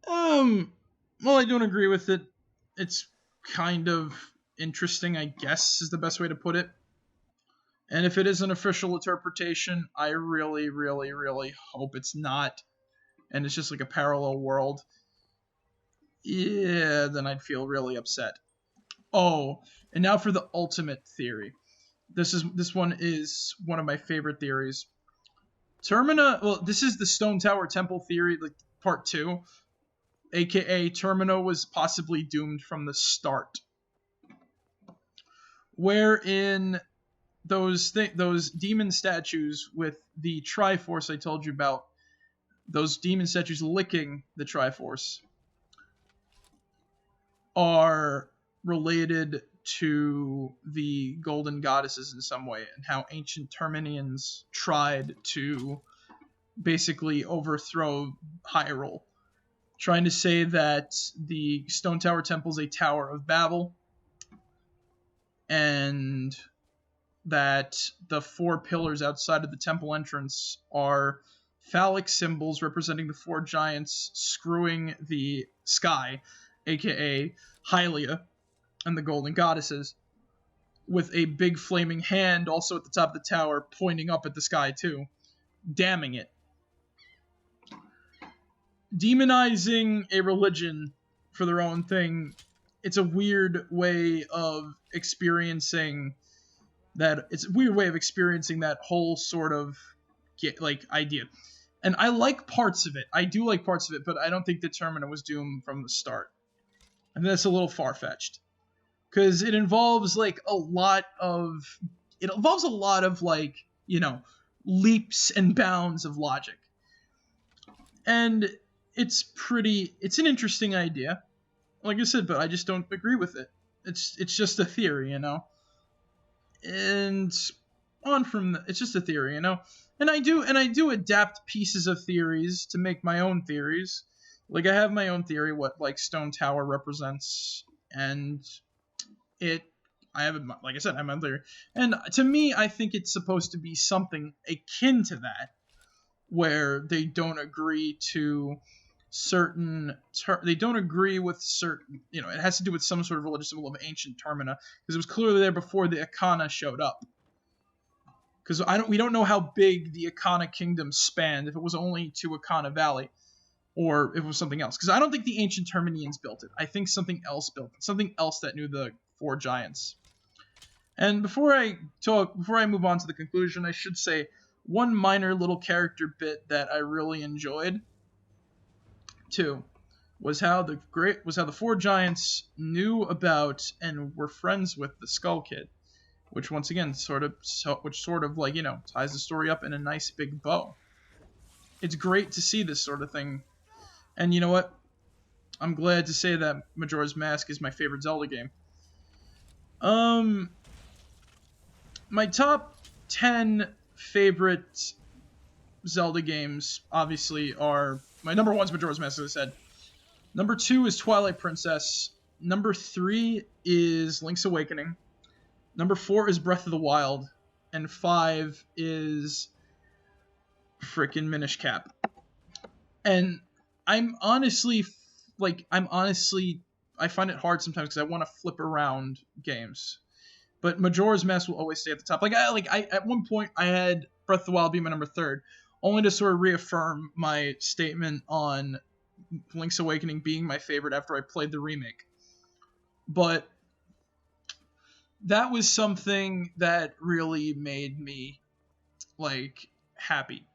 Well, I don't agree with it. It's kind of interesting, I guess, is the best way to put it. And if it is an official interpretation, I really, really, really hope it's not, and it's just like a parallel world. Yeah, then I'd feel really upset. Oh, and now for the ultimate theory. This one is one of my favorite theories. Termina, well, this is the Stone Tower Temple theory, like part 2, aka Termina was possibly doomed from the start. Wherein those demon statues with the Triforce I told you about, those demon statues licking the Triforce, are related to the golden goddesses in some way, and how ancient Terminians tried to basically overthrow Hyrule, trying to say that the Stone Tower Temple is a Tower of Babel, and that the 4 pillars outside of the temple entrance are phallic symbols representing the 4 giants screwing the sky, aka Hylia and the golden goddesses, with a big flaming hand also at the top of the tower pointing up at the sky too, damning it. Demonizing a religion for their own thing, it's a weird way of experiencing that. It's a weird way of experiencing that whole sort of idea. And I like parts of it. I do like parts of it, but I don't think that Termina was doomed from the start. And that's a little far-fetched, because it involves a lot of like, you know, leaps and bounds of logic. And it's an interesting idea, like I said, but I just don't agree with it. It's just a theory, you know. And it's just a theory, you know. And I do adapt pieces of theories to make my own theories. Like, I have my own theory what, like, Stone Tower represents and like I said, I'm unclear. And to me, I think it's supposed to be something akin to that, where they don't agree to they don't agree with certain, it has to do with some sort of religious symbol of ancient Termina, because it was clearly there before the Akana showed up. Because we don't know how big the Akana kingdom spanned, if it was only to Akana Valley, or if it was something else. Because I don't think the ancient Terminians built it. I think something else built it. Something else that knew the four giants. And before I move on to the conclusion, I should say one minor little character bit that I really enjoyed too was how the four giants knew about and were friends with the Skull Kid, which once again sort of like, ties the story up in a nice big bow. It's great to see this sort of thing. And you know what? I'm glad to say that Majora's Mask is my favorite Zelda game. My top 10 favorite Zelda games, obviously, are... My number 1 is Majora's Mask, as I said. Number 2 is Twilight Princess. Number 3 is Link's Awakening. Number 4 is Breath of the Wild. And 5 is frickin' Minish Cap. And I find it hard sometimes because I want to flip around games. But Majora's Mask will always stay at the top. At one point, I had Breath of the Wild be my number 3rd, only to sort of reaffirm my statement on Link's Awakening being my favorite after I played the remake. But that was something that really made me, happy.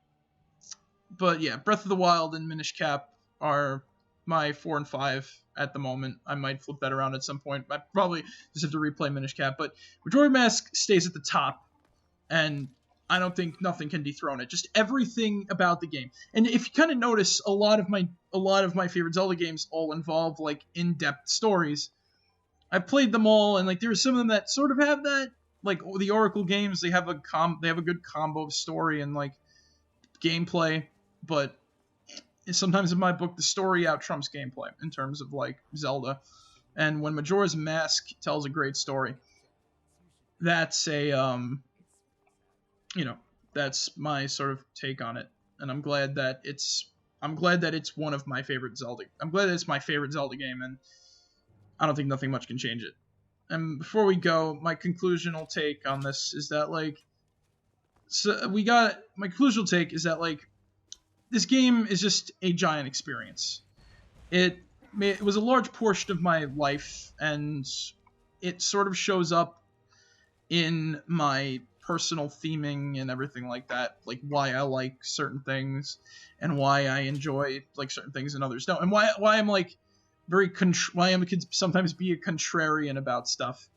But yeah, Breath of the Wild and Minish Cap are my 4 and 5 at the moment. I might flip that around at some point. I probably just have to replay Minish Cap, but Majora's Mask stays at the top, and I don't think nothing can dethrone it. Just everything about the game. And if you kind of notice, a lot of my favorite Zelda games all involve in-depth stories. I played them all, and there are some of them that sort of have that. Like the Oracle games, they have a good combo of story and gameplay, but sometimes in my book, the story out trumps gameplay in terms of Zelda. And when Majora's Mask tells a great story, that's that's my sort of take on it. And I'm glad that it's one of my favorite Zelda. I'm glad that it's my favorite Zelda game, and I don't think nothing much can change it. And before we go, my conclusional take on this is that this game is just a giant experience. It was a large portion of my life, and it sort of shows up in my personal theming and everything like that, why I like certain things and why I enjoy certain things and others don't, and why I'm why I can sometimes be a contrarian about stuff,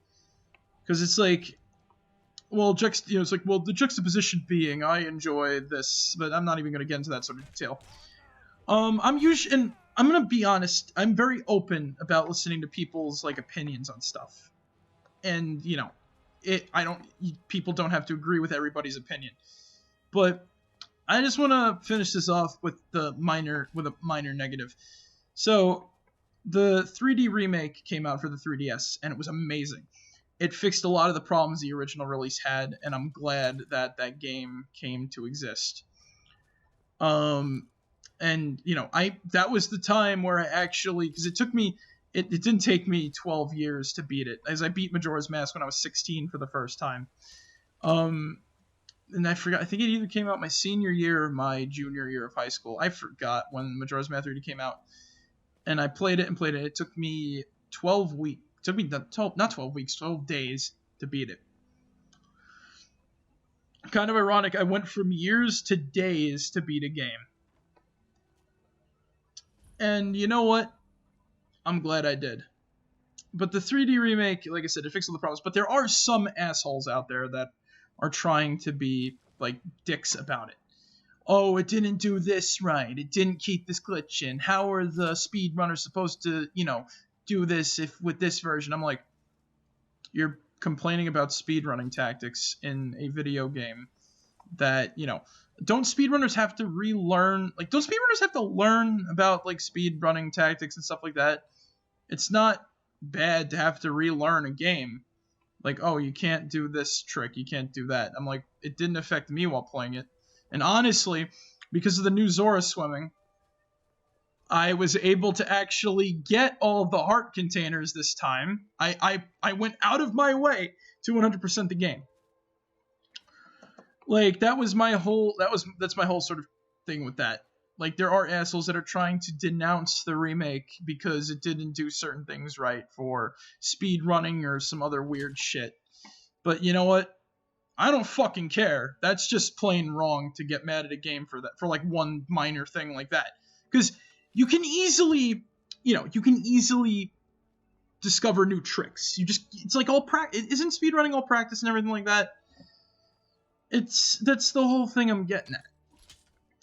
because it's the juxtaposition being, I enjoy this, but I'm not even going to get into that sort of detail. I'm going to be honest, I'm very open about listening to people's, opinions on stuff. And, people don't have to agree with everybody's opinion. But I just want to finish this off with a minor negative. So, the 3D remake came out for the 3DS, and it was amazing. It fixed a lot of the problems the original release had, and I'm glad that that game came to exist. And that was the time where I actually, because it didn't take me 12 years to beat it, as I beat Majora's Mask when I was 16 for the first time. And I forgot, I think it either came out my senior year or my junior year of high school. I forgot when Majora's Mask 3D came out. And I played it. It took me 12 weeks. It took me 12 days to beat it. Kind of ironic, I went from years to days to beat a game. And you know what? I'm glad I did. But the 3D remake, like I said, it fixed all the problems. But there are some assholes out there that are trying to be, dicks about it. Oh, it didn't do this right. It didn't keep this glitch in. How are the speedrunners supposed to, do this with this version? I'm like, you're complaining about speedrunning tactics in a video game that, don't speedrunners have to relearn, don't speedrunners have to learn about, speedrunning tactics and stuff like that? It's not bad to have to relearn a game. Like, oh, you can't do this trick, you can't do that. I'm like, it didn't affect me while playing it. And honestly, because of the new Zora swimming, I was able to actually get all of the heart containers this time. I went out of my way to 100% the game. Like, that's my whole sort of thing with that. Like, there are assholes that are trying to denounce the remake because it didn't do certain things right for speed running or some other weird shit. But you know what? I don't fucking care. That's just plain wrong to get mad at a game for that, for like one minor thing like that. Because you can easily discover new tricks. It's like all practice. Isn't speedrunning all practice and everything like that? That's the whole thing I'm getting at.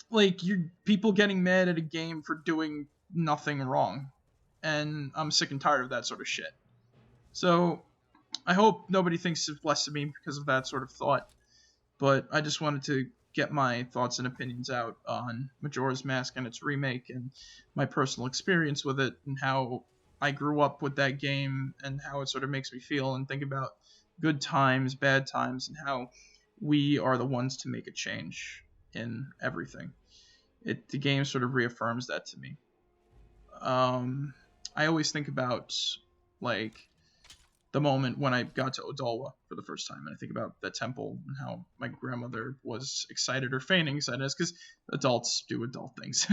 Like, people getting mad at a game for doing nothing wrong. And I'm sick and tired of that sort of shit. So, I hope nobody thinks less of me because of that sort of thought. But I just wanted to get my thoughts and opinions out on Majora's Mask and its remake and my personal experience with it and how I grew up with that game and how it sort of makes me feel and think about good times, bad times, and how we are the ones to make a change in everything. The game sort of reaffirms that to me. I always think about, like, the moment when I got to Odolwa for the first time, and I think about that temple and how my grandmother was excited or feigning excited, because adults do adult things.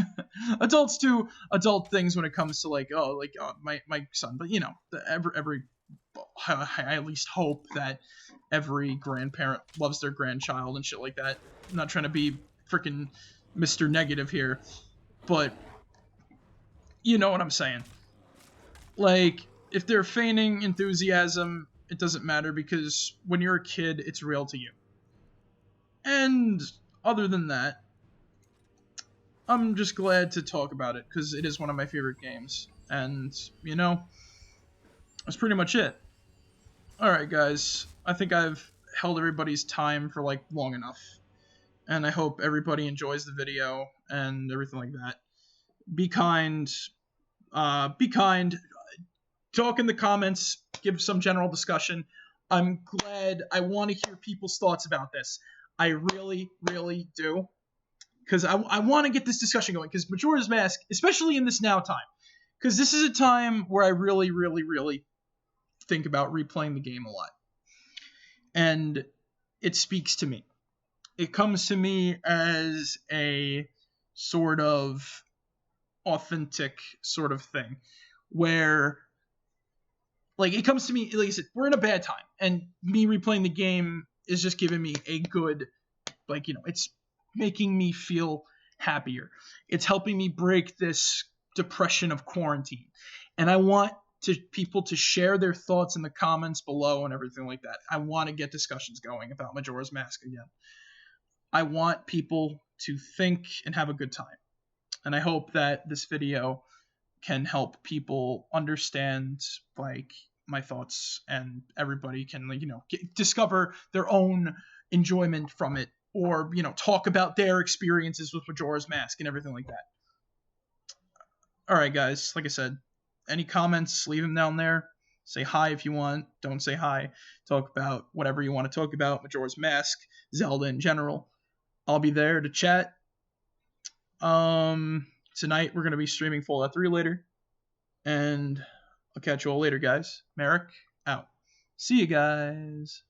Adults do adult things when it comes to my son. But I at least hope that every grandparent loves their grandchild and shit like that. I'm not trying to be freaking Mr. Negative here, but you know what I'm saying. Like, if they're feigning enthusiasm, it doesn't matter, because when you're a kid, it's real to you. And other than that, I'm just glad to talk about it, because it is one of my favorite games. And, that's pretty much it. Alright, guys. I think I've held everybody's time for, long enough. And I hope everybody enjoys the video and everything like that. Be kind. Talk in the comments, give some general discussion. I'm glad. I want to hear people's thoughts about this. I really, really do. Because I want to get this discussion going. Because Majora's Mask, especially in this now time, because this is a time where I really, really, really think about replaying the game a lot. And it speaks to me. It comes to me as a sort of authentic sort of thing. Where, it comes to me, like I said, we're in a bad time, and me replaying the game is just giving me a good, it's making me feel happier. It's helping me break this depression of quarantine, and I want people to share their thoughts in the comments below and everything like that. I want to get discussions going about Majora's Mask again. I want people to think and have a good time, and I hope that this video can help people understand my thoughts, and everybody can discover their own enjoyment from it, or talk about their experiences with Majora's Mask and everything like that. All right, guys, like I said, any comments, leave them down there. Say hi if you want. Don't say hi. Talk about whatever you want to talk about. Majora's Mask, Zelda in general. I'll be there to chat. Tonight we're going to be streaming Fallout 3 later. And I'll catch you all later, guys. Merrick, out. See you guys.